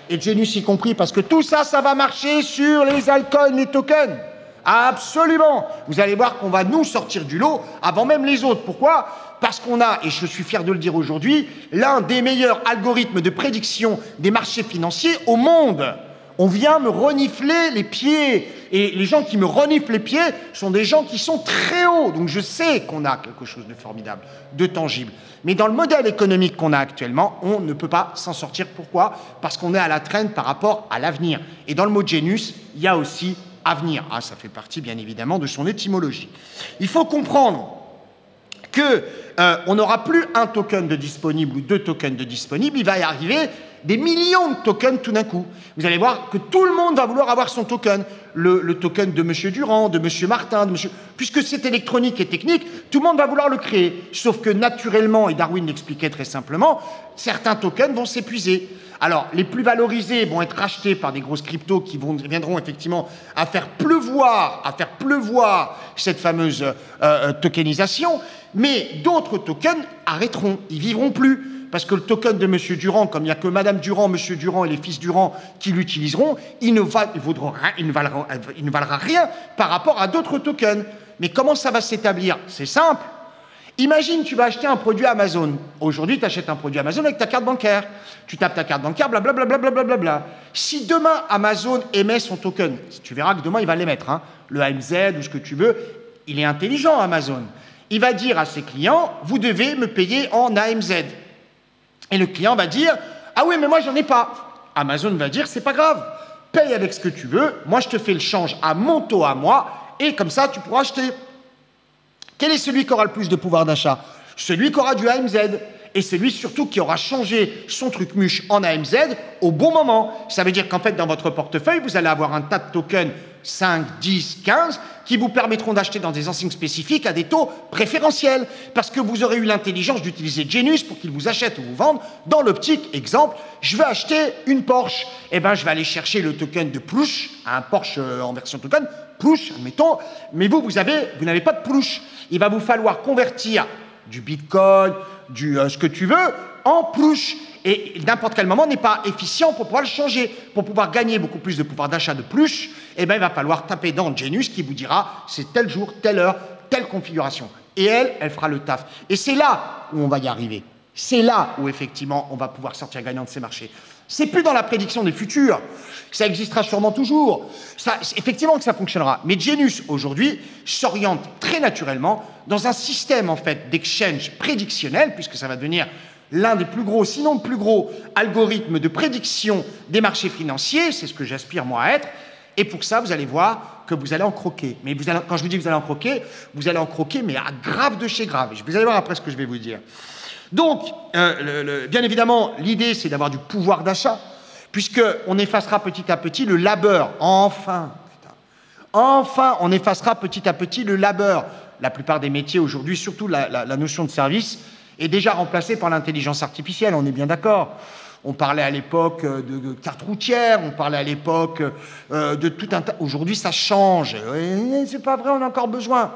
Et Genius y compris, parce que tout ça, ça va marcher sur les altcoins, les tokens. Absolument. Vous allez voir qu'on va nous sortir du lot avant même les autres. Pourquoi? Parce qu'on a, et je suis fier de le dire aujourd'hui, l'un des meilleurs algorithmes de prédiction des marchés financiers au monde. On vient me renifler les pieds. Et les gens qui me reniflent les pieds sont des gens qui sont très hauts. Donc je sais qu'on a quelque chose de formidable, de tangible. Mais dans le modèle économique qu'on a actuellement, on ne peut pas s'en sortir. Pourquoi? Parce qu'on est à la traîne par rapport à l'avenir. Et dans le mot Genius, il y a aussi avenir. Ah, ça fait partie, bien évidemment, de son étymologie. Il faut comprendre qu'on n'aura plus un token de disponible ou deux tokens de disponible, il va y arriver des millions de tokens tout d'un coup. Vous allez voir que tout le monde va vouloir avoir son token. Le token de M. Durand, de M. Martin, de M. Puisque c'est électronique et technique, tout le monde va vouloir le créer. Sauf que naturellement, et Darwin l'expliquait très simplement, certains tokens vont s'épuiser. Alors, les plus valorisés vont être rachetés par des grosses cryptos qui viendront effectivement à faire pleuvoir cette fameuse tokenisation, mais d'autres tokens arrêteront, ils vivront plus. Parce que le token de M. Durand, comme il n'y a que Mme Durand, M. Durand et les fils Durand qui l'utiliseront, il ne valera rien par rapport à d'autres tokens. Mais comment ça va s'établir? C'est simple. Imagine, tu vas acheter un produit Amazon. Aujourd'hui, tu achètes un produit Amazon avec ta carte bancaire. Tu tapes ta carte bancaire, blablabla. Si demain, Amazon émet son token, tu verras que demain, il va l'émettre, hein, le AMZ ou ce que tu veux, il est intelligent, Amazon. Il va dire à ses clients, vous devez me payer en AMZ. Et le client va dire, ah oui, mais moi, j'en ai pas. Amazon va dire, c'est pas grave, paye avec ce que tu veux, moi, je te fais le change à mon taux à moi, et comme ça, tu pourras acheter. Quel est celui qui aura le plus de pouvoir d'achat? Celui qui aura du AMZ. Et celui surtout qui aura changé son truc muche en AMZ au bon moment. Ça veut dire qu'en fait, dans votre portefeuille, vous allez avoir un tas de tokens 5, 10, 15 qui vous permettront d'acheter dans des enseignes spécifiques à des taux préférentiels. Parce que vous aurez eu l'intelligence d'utiliser Genius pour qu'il vous achète ou vous vende dans l'optique, exemple, je veux acheter une Porsche. Eh bien, je vais aller chercher le token de Plush, un Porsche en version token, Plush, admettons, mais vous n'avez pas de Plush. Il va vous falloir convertir du Bitcoin, ce que tu veux, en Plush. Et n'importe quel moment n'est pas efficient pour pouvoir le changer. Pour pouvoir gagner beaucoup plus de pouvoir d'achat de Plush, eh ben, il va falloir taper dans Genius qui vous dira c'est tel jour, telle heure, telle configuration. Et elle fera le taf. Et c'est là où on va y arriver. C'est là où, effectivement, on va pouvoir sortir gagnant de ces marchés. C'est plus dans la prédiction des futurs. Ça existera sûrement toujours. Effectivement que ça fonctionnera. Mais Genius, aujourd'hui, s'oriente très naturellement dans un système, en fait, d'exchange prédictionnel, puisque ça va devenir l'un des plus gros, sinon le plus gros algorithme de prédiction des marchés financiers. C'est ce que j'aspire, moi, à être. Et pour ça, vous allez voir que vous allez en croquer. Mais quand je vous dis que vous allez en croquer, mais à grave de chez grave. Vous allez voir après ce que je vais vous dire. Donc, bien évidemment, l'idée, c'est d'avoir du pouvoir d'achat. puisqu'on effacera petit à petit le labeur. Enfin, putain. Enfin, on effacera petit à petit le labeur. La plupart des métiers aujourd'hui, surtout la notion de service, est déjà remplacée par l'intelligence artificielle, on est bien d'accord. On parlait à l'époque de cartes routières, on parlait à l'époque de tout un tas... Aujourd'hui, ça change. C'est pas vrai, on a encore besoin.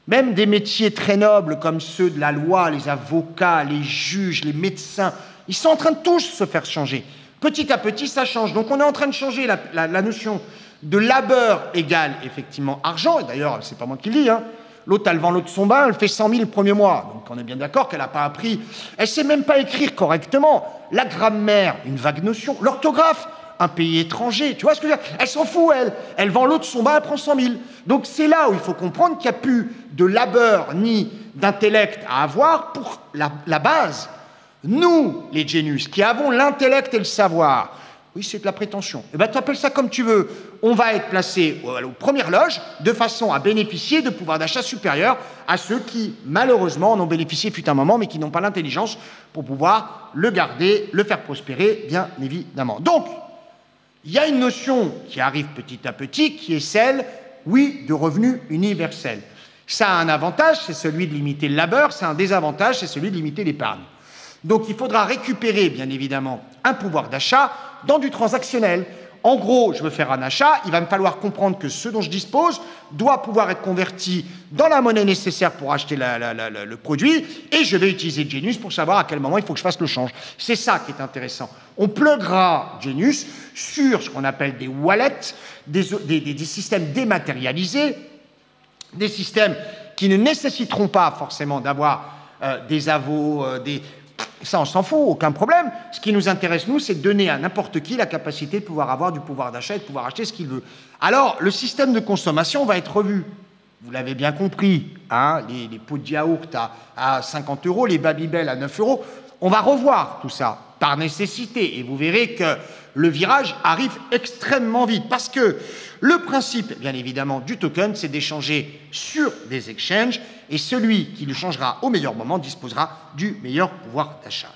Même des métiers très nobles comme ceux de la loi, les avocats, les juges, les médecins, ils sont en train de tous se faire changer. Petit à petit, ça change. Donc on est en train de changer la notion de labeur égale effectivement argent. Et d'ailleurs, c'est pas moi qui le dis, hein. L'autre, elle vend l'eau de son bain, elle fait 100 000 le premier mois. Donc on est bien d'accord qu'elle n'a pas appris. Elle ne sait même pas écrire correctement. La grammaire, une vague notion. L'orthographe, un pays étranger. Tu vois ce que je veux dire? Elle s'en fout, elle. Elle vend l'eau de son bain, elle prend 100 000. Donc c'est là où il faut comprendre qu'il n'y a plus de labeur ni d'intellect à avoir pour la base. Nous, les génius, qui avons l'intellect et le savoir, oui, c'est de la prétention. Eh bien, tu appelles ça comme tu veux. On va être placé aux premières loges de façon à bénéficier de pouvoir d'achat supérieur à ceux qui, malheureusement, en ont bénéficié fut un moment, mais qui n'ont pas l'intelligence pour pouvoir le garder, le faire prospérer, bien évidemment. Donc, il y a une notion qui arrive petit à petit, qui est celle, oui, de revenu universel. Ça a un avantage, c'est celui de limiter le labeur, c'est un désavantage, c'est celui de limiter l'épargne. Donc il faudra récupérer, bien évidemment, un pouvoir d'achat dans du transactionnel. En gros, je veux faire un achat, il va me falloir comprendre que ce dont je dispose doit pouvoir être converti dans la monnaie nécessaire pour acheter le produit, et je vais utiliser Genius pour savoir à quel moment il faut que je fasse le change. C'est ça qui est intéressant. On pluguera Genius sur ce qu'on appelle des wallets, des systèmes dématérialisés, des systèmes qui ne nécessiteront pas forcément d'avoir des avos, ça, on s'en fout, aucun problème. Ce qui nous intéresse, nous, c'est de donner à n'importe qui la capacité de pouvoir avoir du pouvoir d'achat et de pouvoir acheter ce qu'il veut. Alors, le système de consommation va être revu. Vous l'avez bien compris, hein, les pots de yaourt à 50 €, les Babybel à 9 €. On va revoir tout ça par nécessité. Et vous verrez que le virage arrive extrêmement vite. Parce que le principe, bien évidemment, du token, c'est d'échanger sur des exchanges. Et celui qui le changera au meilleur moment disposera du meilleur pouvoir d'achat.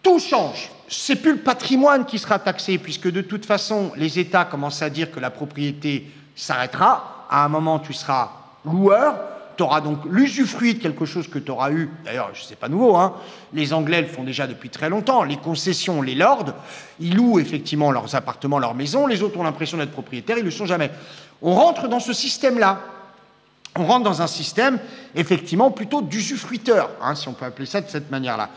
Tout change. C'est plus le patrimoine qui sera taxé, puisque de toute façon, les États commencent à dire que la propriété s'arrêtera. À un moment, tu seras loueur. Tu auras donc l'usufruit de quelque chose que tu auras eu. D'ailleurs, ce n'est pas nouveau, hein. Les Anglais le font déjà depuis très longtemps. Les concessions, les lords, ils louent effectivement leurs appartements, leurs maisons. Les autres ont l'impression d'être propriétaires, ils ne le sont jamais. On rentre dans ce système-là. On rentre dans un système, effectivement, plutôt d'usufruiteur, hein, si on peut appeler ça de cette manière-là.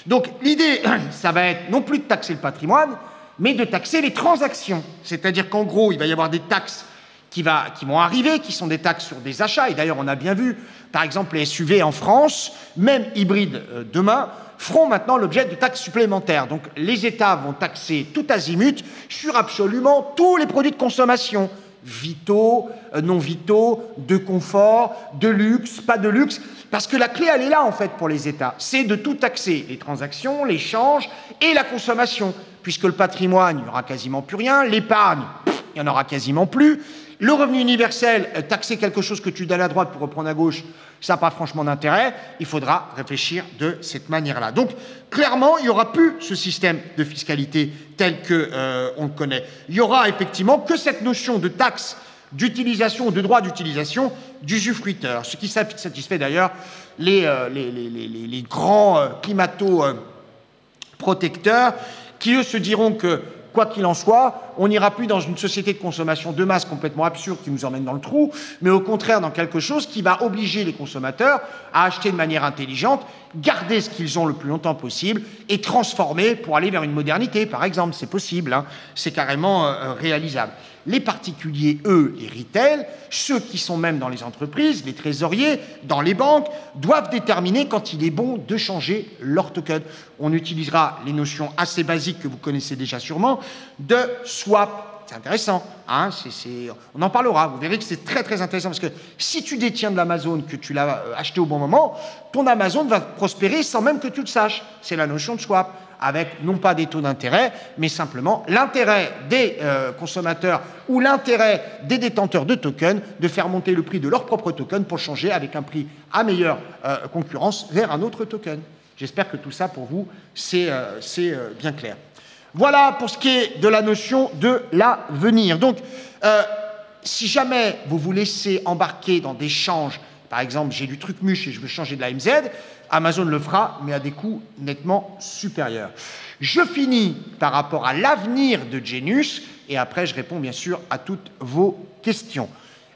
Donc, l'idée, ça va être non plus de taxer le patrimoine, mais de taxer les transactions. C'est-à-dire qu'en gros, il va y avoir des taxes qui vont arriver, qui sont des taxes sur des achats. Et d'ailleurs, on a bien vu, par exemple, les SUV en France, même hybrides demain, feront maintenant l'objet de taxes supplémentaires. Donc, les États vont taxer tout azimut sur absolument tous les produits de consommation. Vitaux, non vitaux, de confort, de luxe, pas de luxe, parce que la clé, elle est là, en fait, pour les États. C'est de tout taxer, les transactions, l'échange et la consommation, puisque le patrimoine, il n'y aura quasiment plus rien, l'épargne, il n'y en aura quasiment plus. Le revenu universel, taxer quelque chose que tu donnes à droite pour reprendre à gauche, ça n'a pas franchement d'intérêt. Il faudra réfléchir de cette manière-là. Donc, clairement, il n'y aura plus ce système de fiscalité tel qu'on le connaît. Il n'y aura effectivement que cette notion de taxe d'utilisation, de droit d'utilisation d'usufruiteur, ce qui satisfait d'ailleurs les grands climato-protecteurs qui, eux, se diront que quoi qu'il en soit, on n'ira plus dans une société de consommation de masse complètement absurde qui nous emmène dans le trou, mais au contraire dans quelque chose qui va obliger les consommateurs à acheter de manière intelligente, garder ce qu'ils ont le plus longtemps possible et transformer pour aller vers une modernité, par exemple. C'est possible, hein, c'est carrément réalisable. Les particuliers, eux, les retail, ceux qui sont même dans les entreprises, les trésoriers, dans les banques, doivent déterminer quand il est bon de changer leur token. On utilisera les notions assez basiques que vous connaissez déjà sûrement de swap. C'est intéressant, hein, on en parlera. Vous verrez que c'est très très intéressant parce que si tu détiens de l'Amazon, que tu l'as acheté au bon moment, ton Amazon va prospérer sans même que tu le saches. C'est la notion de swap, avec non pas des taux d'intérêt, mais simplement l'intérêt des consommateurs ou l'intérêt des détenteurs de tokens de faire monter le prix de leur propre token pour changer avec un prix à meilleure concurrence vers un autre token. J'espère que tout ça, pour vous, c'est bien clair. Voilà pour ce qui est de la notion de l'avenir. Donc, si jamais vous vous laissez embarquer dans des changes, par exemple, j'ai du truc muche et je veux changer de la MZ, Amazon le fera, mais à des coûts nettement supérieurs. Je finis par rapport à l'avenir de Genius, et après je réponds bien sûr à toutes vos questions.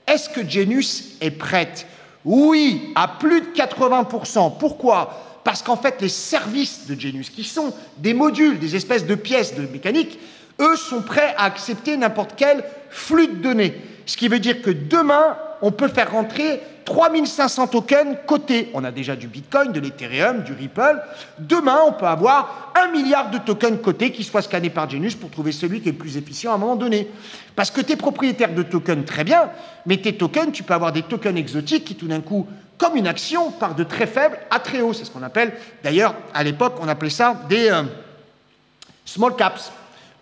Est-ce que Genius est prête? Oui, à plus de 80%. Pourquoi? Parce qu'en fait, les services de Genius, qui sont des modules, des espèces de pièces de mécanique, eux sont prêts à accepter n'importe quel flux de données. Ce qui veut dire que demain, on peut faire rentrer 3500 tokens cotés. On a déjà du Bitcoin, de l'Ethereum, du Ripple. Demain, on peut avoir 1 milliard de tokens cotés qui soient scannés par Genius pour trouver celui qui est le plus efficient à un moment donné. Parce que tu es propriétaire de tokens, très bien, mais tes tokens, tu peux avoir des tokens exotiques qui tout d'un coup, comme une action, partent de très faible à très haut. C'est ce qu'on appelle, d'ailleurs, à l'époque, on appelait ça des small caps.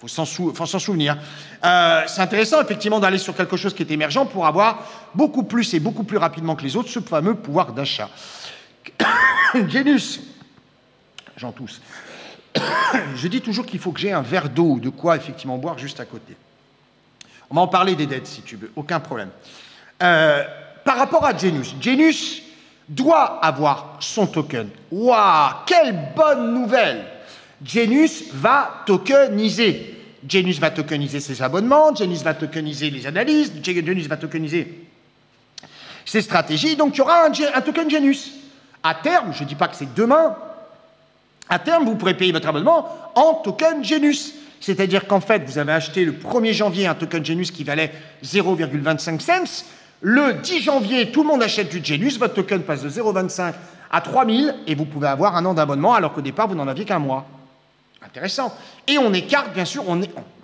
Il faut s'en souvenir. C'est intéressant, effectivement, d'aller sur quelque chose qui est émergent pour avoir beaucoup plus et beaucoup plus rapidement que les autres ce fameux pouvoir d'achat. Genius, j'en tousse. Je dis toujours qu'il faut que j'ai un verre d'eau ou de quoi, effectivement, boire juste à côté. On va en parler des dettes, si tu veux, aucun problème. Par rapport à Genius, Genius doit avoir son token. Waouh, quelle bonne nouvelle! Genius va tokeniser. Genius va tokeniser ses abonnements, Genius va tokeniser les analyses, Genius va tokeniser ses stratégies, donc il y aura un token Genius. À terme, je ne dis pas que c'est demain, à terme, vous pourrez payer votre abonnement en token Genius. C'est-à-dire qu'en fait, vous avez acheté le 1er janvier un token Genius qui valait 0,25 cents. Le 10 janvier, tout le monde achète du Genius, votre token passe de 0,25 à 3000 et vous pouvez avoir un an d'abonnement alors qu'au départ, vous n'en aviez qu'un mois. Intéressant. Et on écarte, bien sûr, on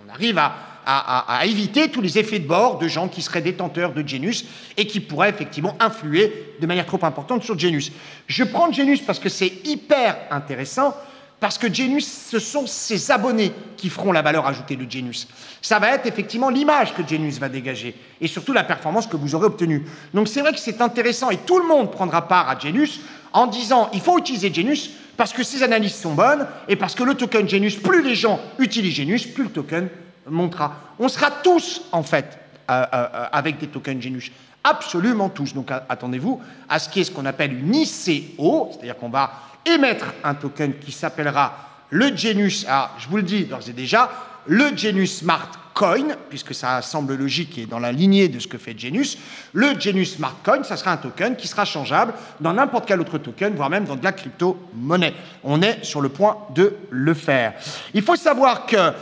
arrive à éviter tous les effets de bord de gens qui seraient détenteurs de Genius et qui pourraient effectivement influer de manière trop importante sur Genius. Je prends Genius parce que c'est hyper intéressant, parce que Genius, ce sont ses abonnés qui feront la valeur ajoutée de Genius. Ça va être effectivement l'image que Genius va dégager et surtout la performance que vous aurez obtenue. Donc c'est vrai que c'est intéressant et tout le monde prendra part à Genius en disant il faut utiliser Genius parce que ces analyses sont bonnes et parce que le token Genius, plus les gens utilisent Genius, plus le token montera. On sera tous, en fait, avec des tokens Genius. Absolument tous. Donc attendez-vous à ce qui est ce qu'on appelle une ICO, c'est-à-dire qu'on va émettre un token qui s'appellera le Genius, je vous le dis d'ores et déjà, le Genius Smart Coin, puisque ça semble logique et dans la lignée de ce que fait Genius. Le Genius Smart Coin, ça sera un token qui sera changeable dans n'importe quel autre token, voire même dans de la crypto-monnaie. On est sur le point de le faire. Il faut savoir que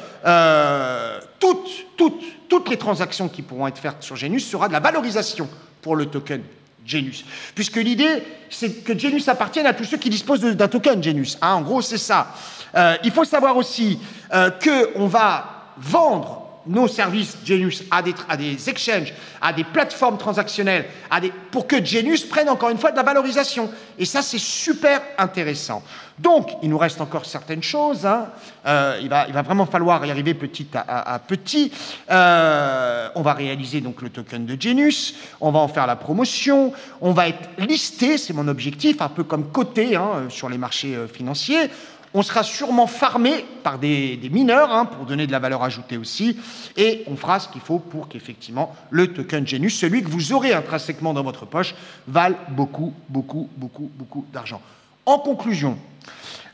toutes les transactions qui pourront être faites sur Genius sera de la valorisation pour le token Genius. Puisque l'idée, c'est que Genius appartienne à tous ceux qui disposent d'un token Genius. En gros, c'est ça. Il faut savoir aussi qu'on va vendre nos services Genius à des exchanges, à des plateformes transactionnelles, pour que Genius prenne encore une fois de la valorisation. Et ça, c'est super intéressant. Donc, il nous reste encore certaines choses. Il va vraiment falloir y arriver petit à petit. On va réaliser donc le token de Genius. On va en faire la promotion. On va être listé, c'est mon objectif, un peu comme coté sur les marchés financiers. On sera sûrement farmé par des mineurs pour donner de la valeur ajoutée aussi. Et on fera ce qu'il faut pour qu'effectivement le token Genius, celui que vous aurez intrinsèquement dans votre poche, vale beaucoup, beaucoup, beaucoup, beaucoup d'argent. En conclusion,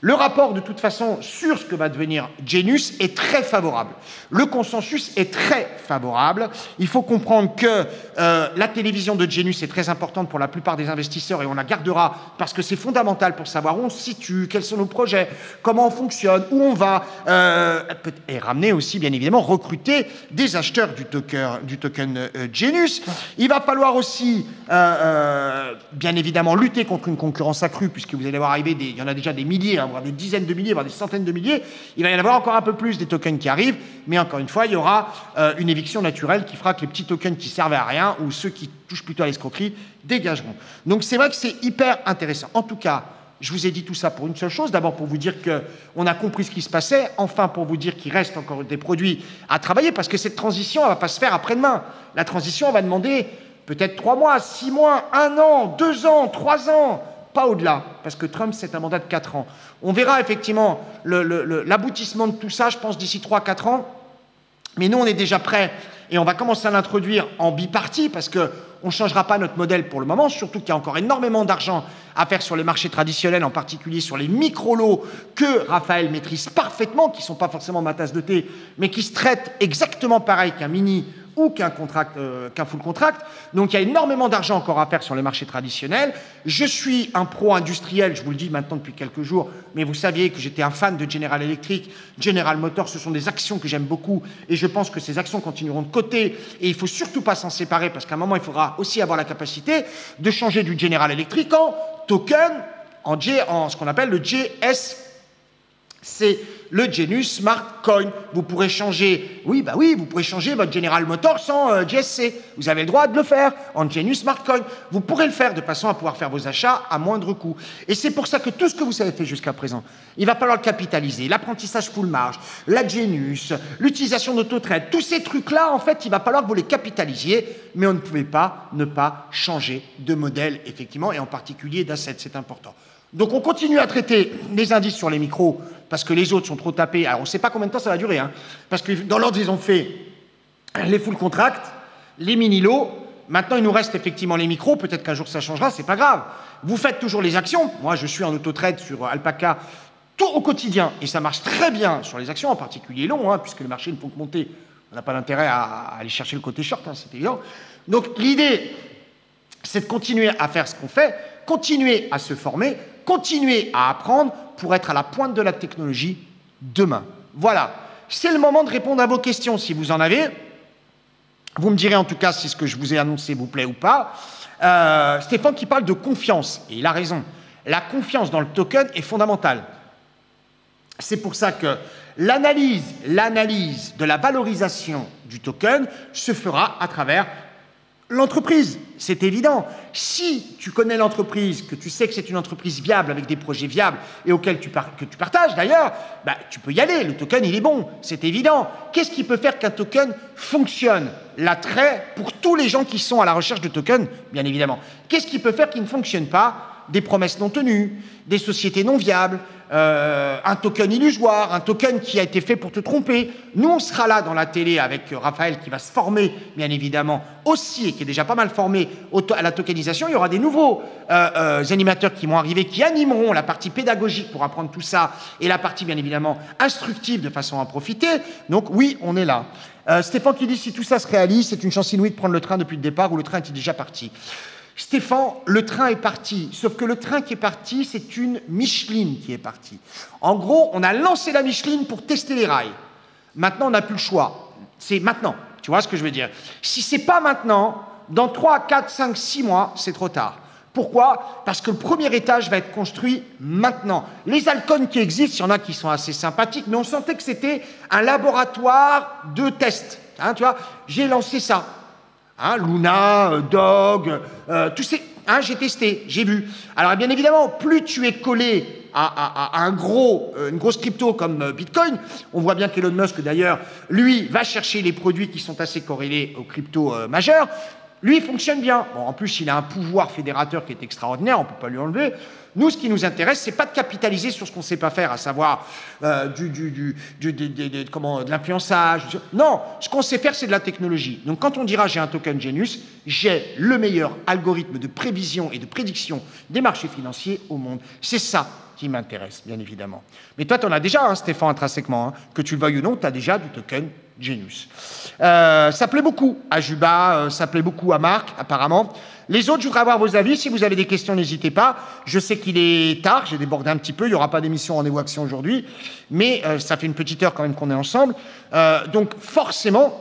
le rapport, de toute façon, sur ce que va devenir Genius est très favorable. Le consensus est très favorable. Il faut comprendre que la télévision de Genius est très importante pour la plupart des investisseurs et on la gardera parce que c'est fondamental pour savoir où on se situe, quels sont nos projets, comment on fonctionne, où on va, et ramener aussi, bien évidemment, recruter des acheteurs du token Genius. Il va falloir aussi, bien évidemment, lutter contre une concurrence accrue puisque vous allez voir arriver, il y en a déjà des milliers, voire des dizaines de milliers, voire des centaines de milliers. Il va y en avoir encore un peu plus des tokens qui arrivent, mais encore une fois, il y aura une éviction naturelle qui fera que les petits tokens qui servent à rien ou ceux qui touchent plutôt à l'escroquerie dégageront. Donc c'est vrai que c'est hyper intéressant. En tout cas, je vous ai dit tout ça pour une seule chose. D'abord pour vous dire qu'on a compris ce qui se passait. Enfin pour vous dire qu'il reste encore des produits à travailler parce que cette transition, elle ne va pas se faire après-demain. La transition, elle va demander peut-être 3 mois, 6 mois, 1 an, 2 ans, 3 ans. pas au-delà, parce que Trump, c'est un mandat de 4 ans. On verra effectivement l'aboutissement de tout ça, je pense, d'ici 3-4 ans. Mais nous, on est déjà prêts et on va commencer à l'introduire en bipartie parce qu'on ne changera pas notre modèle pour le moment, surtout qu'il y a encore énormément d'argent à faire sur les marchés traditionnels, en particulier sur les micro-lots que Raphaël maîtrise parfaitement, qui ne sont pas forcément ma tasse de thé, mais qui se traitent exactement pareil qu'un mini ou qu'un full contract. Donc il y a énormément d'argent encore à faire sur les marchés traditionnels. Je suis un pro-industriel, je vous le dis maintenant depuis quelques jours, mais vous saviez que j'étais un fan de General Electric. General Motors, ce sont des actions que j'aime beaucoup et je pense que ces actions continueront de coter et il ne faut surtout pas s'en séparer parce qu'à un moment, il faudra aussi avoir la capacité de changer du General Electric en token, en ce qu'on appelle le GS. C'est le Genius Smart Coin. Vous pourrez changer, oui, vous pourrez changer votre General Motors en GSC. Vous avez le droit de le faire en Genius Smart Coin. Vous pourrez le faire de façon à pouvoir faire vos achats à moindre coût. Et c'est pour ça que tout ce que vous avez fait jusqu'à présent, il va falloir le capitaliser. L'apprentissage full marge, la Genius, l'utilisation d'autotrade, tous ces trucs-là, en fait, il va falloir que vous les capitalisiez, mais on ne pouvait pas ne pas changer de modèle, effectivement, et en particulier d'assets, c'est important. Donc on continue à traiter les indices sur les micros parce que les autres sont trop tapés. Alors on ne sait pas combien de temps ça va durer, hein, parce que dans l'ordre ils ont fait les full contracts, les mini-lots. Maintenant il nous reste effectivement les micros. Peut-être qu'un jour ça changera, c'est pas grave. Vous faites toujours les actions. Moi je suis en autotrade sur Alpaca tout au quotidien et ça marche très bien sur les actions, en particulier long, hein, puisque le marché ne peut que monter. On n'a pas d'intérêt à aller chercher le côté short, hein, c'est évident. Donc l'idée c'est de continuer à faire ce qu'on fait, continuer à se former, continuer à apprendre pour être à la pointe de la technologie demain. Voilà, c'est le moment de répondre à vos questions si vous en avez. Vous me direz en tout cas si ce que je vous ai annoncé vous plaît ou pas. Stéphane qui parle de confiance, et il a raison. La confiance dans le token est fondamentale. C'est pour ça que l'analyse de la valorisation du token se fera à travers l'entreprise, c'est évident. Si tu connais l'entreprise, que tu sais que c'est une entreprise viable, avec des projets viables et auxquels tu partages d'ailleurs, bah, tu peux y aller. Le token, il est bon, c'est évident. Qu'est-ce qui peut faire qu'un token fonctionne? L'attrait pour tous les gens qui sont à la recherche de tokens, bien évidemment. Qu'est-ce qui peut faire qu'il ne fonctionne pas? Des promesses non tenues, des sociétés non viables, un token illusoire, un token qui a été fait pour te tromper. Nous, on sera là dans la télé avec Raphaël qui va se former, bien évidemment, aussi, et qui est déjà pas mal formé à la tokenisation. Il y aura des nouveaux animateurs qui vont arriver, qui animeront la partie pédagogique pour apprendre tout ça, et la partie, bien évidemment, instructive de façon à en profiter. Donc oui, on est là. Stéphane qui dit, si tout ça se réalise, c'est une chance inouïe de prendre le train depuis le départ ou le train était déjà parti. Stéphane, le train est parti, sauf que le train qui est parti, c'est une Micheline qui est partie. En gros, on a lancé la Micheline pour tester les rails. Maintenant, on n'a plus le choix. C'est maintenant, tu vois ce que je veux dire. Si ce n'est pas maintenant, dans 3, 4, 5, 6 mois, c'est trop tard. Pourquoi? Parce que le premier étage va être construit maintenant. Les Alcon qui existent, il y en a qui sont assez sympathiques, mais on sentait que c'était un laboratoire de test. Hein, tu vois, j'ai lancé ça. Hein, Luna, Dog, tous ces... Hein, j'ai testé, j'ai vu. Alors bien évidemment, plus tu es collé à une grosse crypto comme Bitcoin, on voit bien qu'Elon Musk d'ailleurs, lui, va chercher les produits qui sont assez corrélés aux cryptos majeurs. Lui, il fonctionne bien. Bon, en plus, il a un pouvoir fédérateur qui est extraordinaire, on ne peut pas lui enlever. Nous, ce qui nous intéresse, c'est pas de capitaliser sur ce qu'on ne sait pas faire, à savoir de l'influençage. Non, ce qu'on sait faire, c'est de la technologie. Donc, quand on dira j'ai un token Genius, j'ai le meilleur algorithme de prévision et de prédiction des marchés financiers au monde. C'est ça qui m'intéresse, bien évidemment. Mais toi, tu en as déjà, hein, Stéphane, intrinsèquement. Hein, que tu le veuilles ou non, tu as déjà du token Genius. Ça plaît beaucoup à Juba, ça plaît beaucoup à Marc, apparemment. Les autres, je voudrais avoir vos avis. Si vous avez des questions, n'hésitez pas. Je sais qu'il est tard, j'ai débordé un petit peu. Il n'y aura pas d'émission Rendez-vous Action aujourd'hui. Mais ça fait une petite heure quand même qu'on est ensemble. Donc forcément,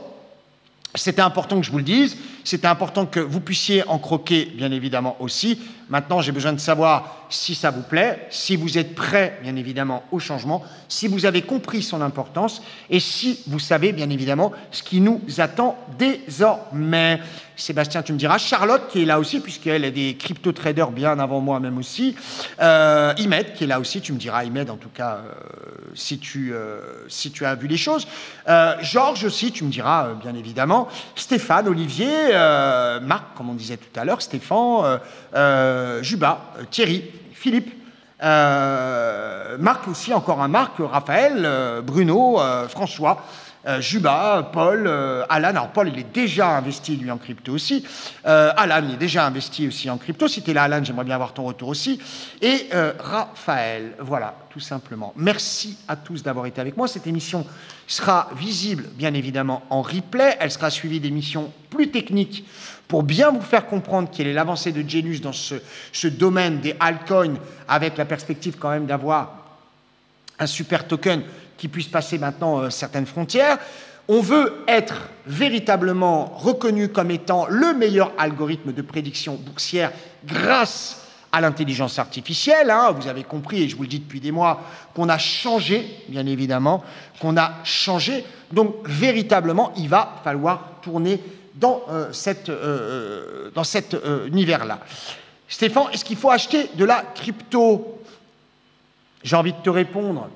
c'était important que je vous le dise. C'était important que vous puissiez en croquer, bien évidemment, aussi. Maintenant, j'ai besoin de savoir si ça vous plaît, si vous êtes prêts, bien évidemment, au changement, si vous avez compris son importance et si vous savez, bien évidemment, ce qui nous attend désormais. Sébastien, tu me diras. Charlotte, qui est là aussi, puisqu'elle est des crypto-traders bien avant moi même aussi. Imed, qui est là aussi. Tu me diras, Imed, en tout cas, si tu as vu les choses. Georges aussi, tu me diras, bien évidemment. Stéphane, Olivier, Marc, comme on disait tout à l'heure, Stéphane, Juba, Thierry, Philippe, Marc aussi, encore un Marc, Raphaël, Bruno, François, Juba, Paul, Alan. Alors Paul, il est déjà investi, lui, en crypto aussi. Alan, il est déjà investi aussi en crypto. Si tu es là, Alan, j'aimerais bien avoir ton retour aussi. Et Raphaël, voilà, tout simplement. Merci à tous d'avoir été avec moi. Cette émission sera visible, bien évidemment, en replay. Elle sera suivie d'émissions plus techniques pour bien vous faire comprendre quelle est l'avancée de Genius dans ce domaine des altcoins, avec la perspective quand même d'avoir un super token qui puisse passer maintenant certaines frontières. On veut être véritablement reconnu comme étant le meilleur algorithme de prédiction boursière grâce à l'intelligence artificielle. Vous avez compris, et je vous le dis depuis des mois, qu'on a changé, bien évidemment, qu'on a changé. Donc, véritablement, il va falloir tourner dans cet univers-là. Stéphane, est-ce qu'il faut acheter de la crypto? J'ai envie de te répondre.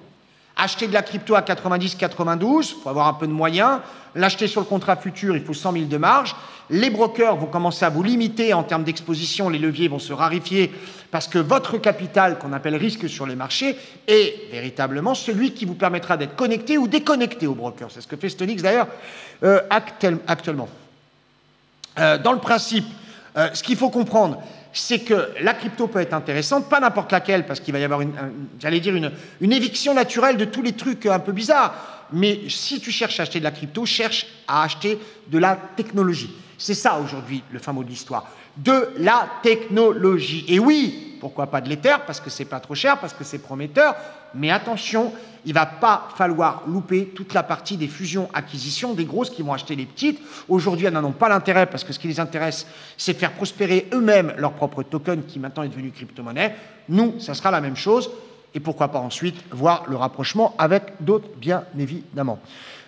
Acheter de la crypto à 90, 92, il faut avoir un peu de moyens. L'acheter sur le contrat futur, il faut 100 000 de marge. Les brokers vont commencer à vous limiter en termes d'exposition. Les leviers vont se raréfier parce que votre capital, qu'on appelle risque sur les marchés, est véritablement celui qui vous permettra d'être connecté ou déconnecté aux brokers. C'est ce que fait Stonix d'ailleurs actuellement. Dans le principe, ce qu'il faut comprendre, c'est que la crypto peut être intéressante, pas n'importe laquelle, parce qu'il va y avoir une éviction naturelle de tous les trucs un peu bizarres. Mais si tu cherches à acheter de la crypto, cherche à acheter de la technologie. C'est ça aujourd'hui le fin mot de l'histoire. De la technologie. Et oui, pourquoi pas de l'Ether, parce que c'est pas trop cher, parce que c'est prometteur. Mais attention, il va pas falloir louper toute la partie des fusions-acquisitions, des grosses qui vont acheter les petites. Aujourd'hui, elles n'en ont pas l'intérêt, parce que ce qui les intéresse, c'est de faire prospérer eux-mêmes leur propre token, qui maintenant est devenu crypto-monnaie. Nous, ça sera la même chose. Et pourquoi pas ensuite voir le rapprochement avec d'autres, bien évidemment.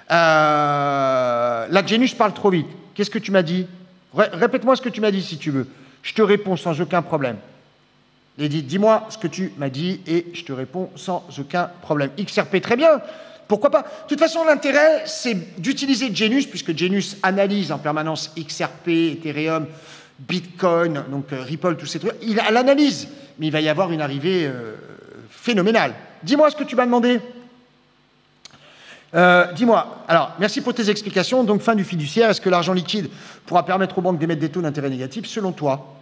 La Genius parle trop vite. Qu'est-ce que tu m'as dit? Répète-moi ce que tu m'as dit si tu veux. Je te réponds sans aucun problème. Lady, dis-moi ce que tu m'as dit et je te réponds sans aucun problème. XRP, très bien. Pourquoi pas? De toute façon, l'intérêt, c'est d'utiliser Genius, puisque Genius analyse en permanence XRP, Ethereum, Bitcoin, donc Ripple, tous ces trucs. Il l'analyse, mais il va y avoir une arrivée phénoménale. Dis-moi ce que tu m'as demandé. Dis-moi, alors, merci pour tes explications. Donc, fin du fiduciaire, est-ce que l'argent liquide pourra permettre aux banques d'émettre des taux d'intérêt négatifs, selon toi?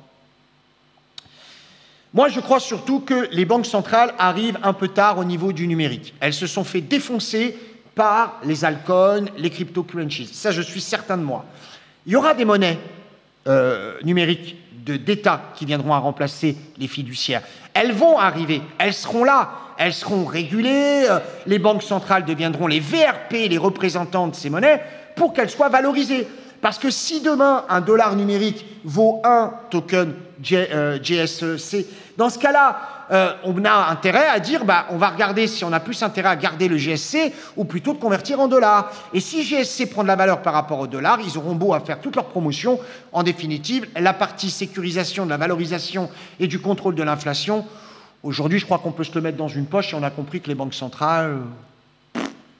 Moi, je crois surtout que les banques centrales arrivent un peu tard au niveau du numérique. Elles se sont fait défoncer par les altcoins, les cryptocurrencies. Ça, je suis certain de moi. Il y aura des monnaies numériques d'État qui viendront à remplacer les fiduciaires. Elles vont arriver, elles seront là, elles seront régulées, les banques centrales deviendront les VRP, les représentants de ces monnaies, pour qu'elles soient valorisées. Parce que si demain, un dollar numérique vaut un token GSC, dans ce cas-là, on a intérêt à dire, on va regarder si on a plus intérêt à garder le GSC ou plutôt de convertir en dollars. Et si GSC prend de la valeur par rapport au dollar, ils auront beau à faire toute leur promotion. En définitive, la partie sécurisation de la valorisation et du contrôle de l'inflation, aujourd'hui, je crois qu'on peut se le mettre dans une poche et on a compris que les banques centrales,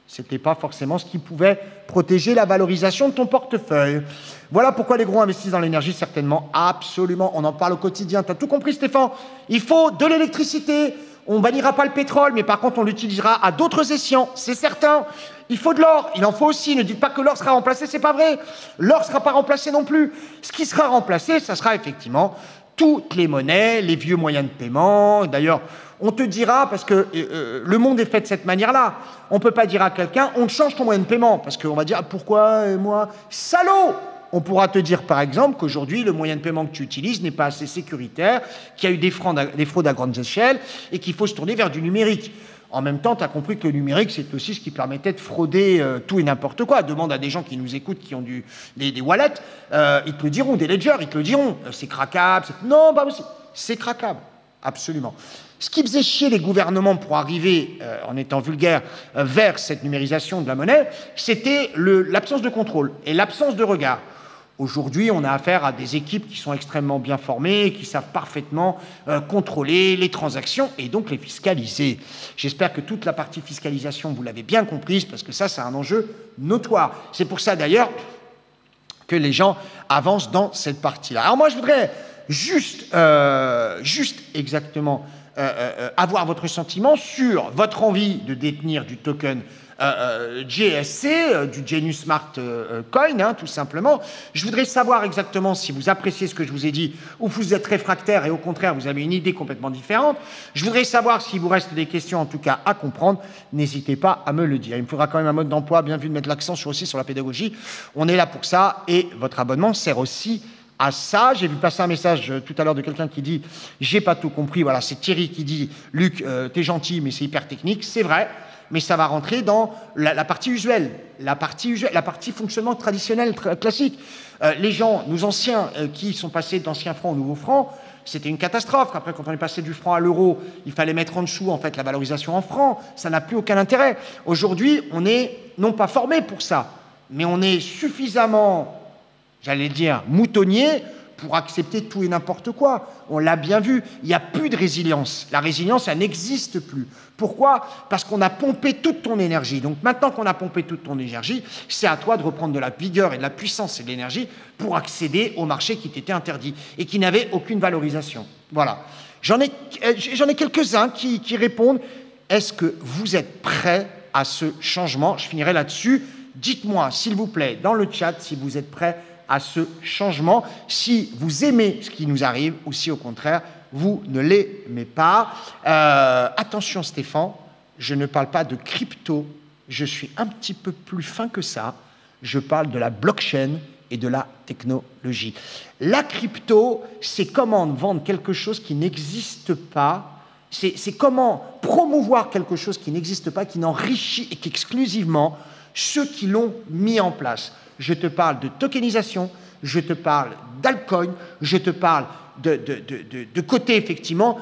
c'était pas forcément ce qui pouvait protéger la valorisation de ton portefeuille. Voilà pourquoi les gros investissent dans l'énergie, certainement, absolument. On en parle au quotidien. Tu as tout compris, Stéphane? Il faut de l'électricité. On ne bannira pas le pétrole, mais par contre, on l'utilisera à d'autres escients, c'est certain. Il faut de l'or, il en faut aussi. Ne dites pas que l'or sera remplacé, c'est pas vrai. L'or ne sera pas remplacé non plus. Ce qui sera remplacé, ça sera effectivement toutes les monnaies, les vieux moyens de paiement. D'ailleurs, on te dira, parce que le monde est fait de cette manière-là, on ne peut pas dire à quelqu'un, on change ton moyen de paiement, parce qu'on va dire, pourquoi moi? Salaud! On pourra te dire, par exemple, qu'aujourd'hui, le moyen de paiement que tu utilises n'est pas assez sécuritaire, qu'il y a eu des fraudes à grande échelle, et qu'il faut se tourner vers du numérique. En même temps, tu as compris que le numérique, c'est aussi ce qui permettait de frauder tout et n'importe quoi. Demande à des gens qui nous écoutent, qui ont des wallets, ils te le diront, des ledgers, ils te le diront. C'est craquable. Non, pas possible. C'est craquable, absolument. Ce qui faisait chier les gouvernements pour arriver, en étant vulgaire, vers cette numérisation de la monnaie, c'était l'absence de contrôle et l'absence de regard. Aujourd'hui, on a affaire à des équipes qui sont extrêmement bien formées et qui savent parfaitement contrôler les transactions et donc les fiscaliser. J'espère que toute la partie fiscalisation, vous l'avez bien comprise, parce que ça, c'est un enjeu notoire. C'est pour ça, d'ailleurs, que les gens avancent dans cette partie-là. Alors moi, je voudrais juste exactement avoir votre sentiment sur votre envie de détenir du token GSC, du Genius Smart Coin, hein, tout simplement. Je voudrais savoir exactement si vous appréciez ce que je vous ai dit ou vous êtes réfractaire et au contraire vous avez une idée complètement différente. Je voudrais savoir s'il vous reste des questions en tout cas à comprendre. N'hésitez pas à me le dire. Il me faudra quand même un mode d'emploi, bien vu de mettre l'accent aussi sur la pédagogie. On est là pour ça et votre abonnement sert aussi à ça. J'ai vu passer un message tout à l'heure de quelqu'un qui dit « j'ai pas tout compris ». Voilà, c'est Thierry qui dit « Luc, t'es gentil mais c'est hyper technique ». C'est vrai. Mais ça va rentrer dans la partie usuelle, la partie fonctionnement traditionnel, classique. Les gens, nos anciens qui sont passés d'anciens francs au nouveau franc, c'était une catastrophe. Après, quand on est passé du franc à l'euro, il fallait mettre en dessous en fait, la valorisation en francs. Ça n'a plus aucun intérêt. Aujourd'hui, on n'est non pas formé pour ça, mais on est suffisamment, j'allais dire, moutonnier pour accepter tout et n'importe quoi. On l'a bien vu, il n'y a plus de résilience. La résilience, elle n'existe plus. Pourquoi? Parce qu'on a pompé toute ton énergie. Donc maintenant qu'on a pompé toute ton énergie, c'est à toi de reprendre de la vigueur et de la puissance et de l'énergie pour accéder au marché qui t'était interdit et qui n'avait aucune valorisation. Voilà. J'en ai quelques-uns qui répondent. Est-ce que vous êtes prêts à ce changement? Je finirai là-dessus. Dites-moi, s'il vous plaît, dans le chat, si vous êtes prêts à ce changement, si vous aimez ce qui nous arrive ou si au contraire vous ne l'aimez pas. Attention Stéphane, je ne parle pas de crypto, je suis un petit peu plus fin que ça, je parle de la blockchain et de la technologie. La crypto, c'est comment vendre quelque chose qui n'existe pas, c'est comment promouvoir quelque chose qui n'existe pas, qui n'enrichit et qu'exclusivement ceux qui l'ont mis en place. Je te parle de tokenisation, je te parle d'altcoin, je te parle de côté effectivement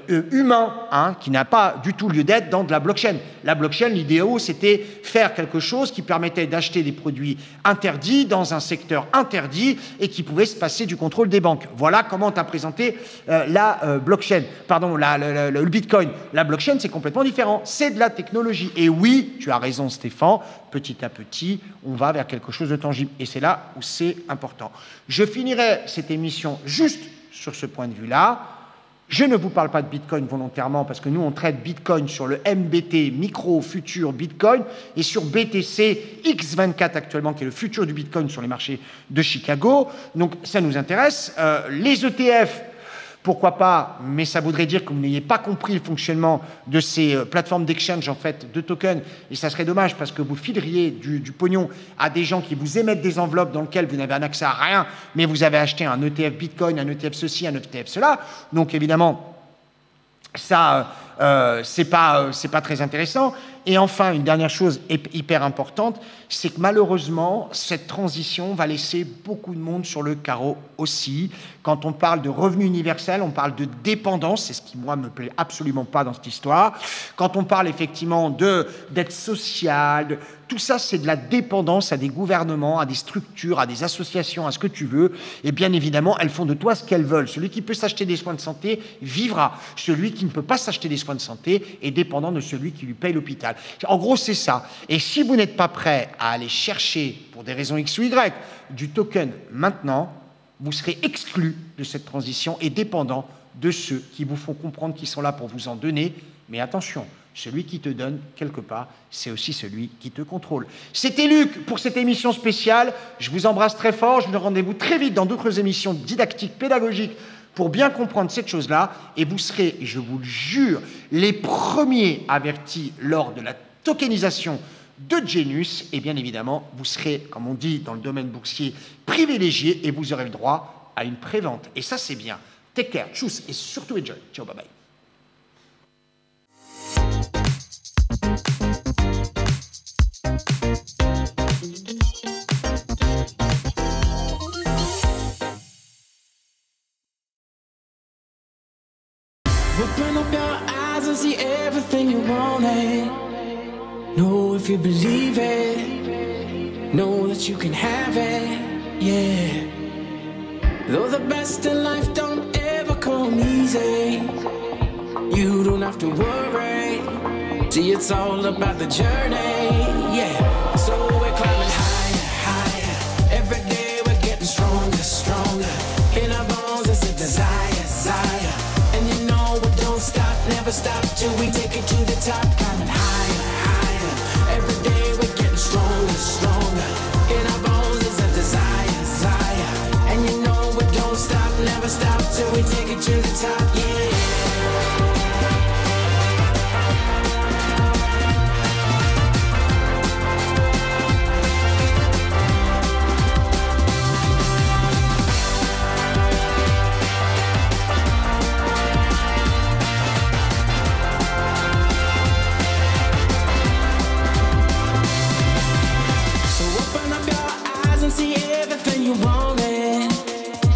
humain, hein, qui n'a pas du tout lieu d'être dans de la blockchain. La blockchain, l'idéal, c'était faire quelque chose qui permettait d'acheter des produits interdits dans un secteur interdit et qui pouvait se passer du contrôle des banques. Voilà comment tu as présenté la blockchain, pardon, le bitcoin. La blockchain, c'est complètement différent, c'est de la technologie. Et oui, tu as raison Stéphane, petit à petit, on va vers quelque chose de tangible. Et c'est là où c'est important. Je finirai cette émission juste sur ce point de vue-là. Je ne vous parle pas de Bitcoin volontairement parce que nous, on traite Bitcoin sur le MBT, Micro Futur Bitcoin, et sur BTC X24 actuellement, qui est le futur du Bitcoin sur les marchés de Chicago. Donc, ça nous intéresse. Les ETF, pourquoi pas, mais ça voudrait dire que vous n'ayez pas compris le fonctionnement de ces plateformes d'exchange, en fait, de tokens, et ça serait dommage parce que vous fileriez du pognon à des gens qui vous émettent des enveloppes dans lesquelles vous n'avez un accès à rien, mais vous avez acheté un ETF Bitcoin, un ETF ceci, un ETF cela. Donc, évidemment, ça, c'est pas très intéressant. Et enfin, une dernière chose hyper importante, c'est que malheureusement, cette transition va laisser beaucoup de monde sur le carreau aussi. Quand on parle de revenu universel, on parle de dépendance, c'est ce qui, moi, me plaît absolument pas dans cette histoire. Quand on parle effectivement d'aide sociale, tout ça, c'est de la dépendance à des gouvernements, à des structures, à des associations, à ce que tu veux. Et bien évidemment, elles font de toi ce qu'elles veulent. Celui qui peut s'acheter des soins de santé vivra. Celui qui ne peut pas s'acheter des soins de santé est dépendant de celui qui lui paye l'hôpital. En gros, c'est ça. Et si vous n'êtes pas prêt à aller chercher, pour des raisons X ou Y, du token maintenant, vous serez exclu de cette transition et dépendant de ceux qui vous font comprendre qu'ils sont là pour vous en donner. Mais attention, celui qui te donne quelque part, c'est aussi celui qui te contrôle. C'était Luc pour cette émission spéciale. Je vous embrasse très fort. Je vous donne rendez-vous très vite dans d'autres émissions didactiques, pédagogiques, pour bien comprendre cette chose-là. Et vous serez, je vous le jure, les premiers avertis lors de la tokenisation de Genius. Et bien évidemment, vous serez, comme on dit dans le domaine boursier, privilégié et vous aurez le droit à une prévente. Et ça, c'est bien. Take care, tchuss et surtout enjoy. Ciao, bye bye. Open up your eyes and see everything you wanted. Know if you believe it, know that you can have it. yeah. Though the best in life don't ever come easy, you don't have to worry. See, it's all about the journey, yeah. So we're climbing higher, higher. Every day we're getting stronger, stronger. In our bones is a desire, desire. And you know we don't stop, never stop till we take it to the top. Climbing higher, higher. Every day we're getting stronger, stronger. In our bones is a desire, desire. And you know we don't stop, never stop till we take it to the top, yeah.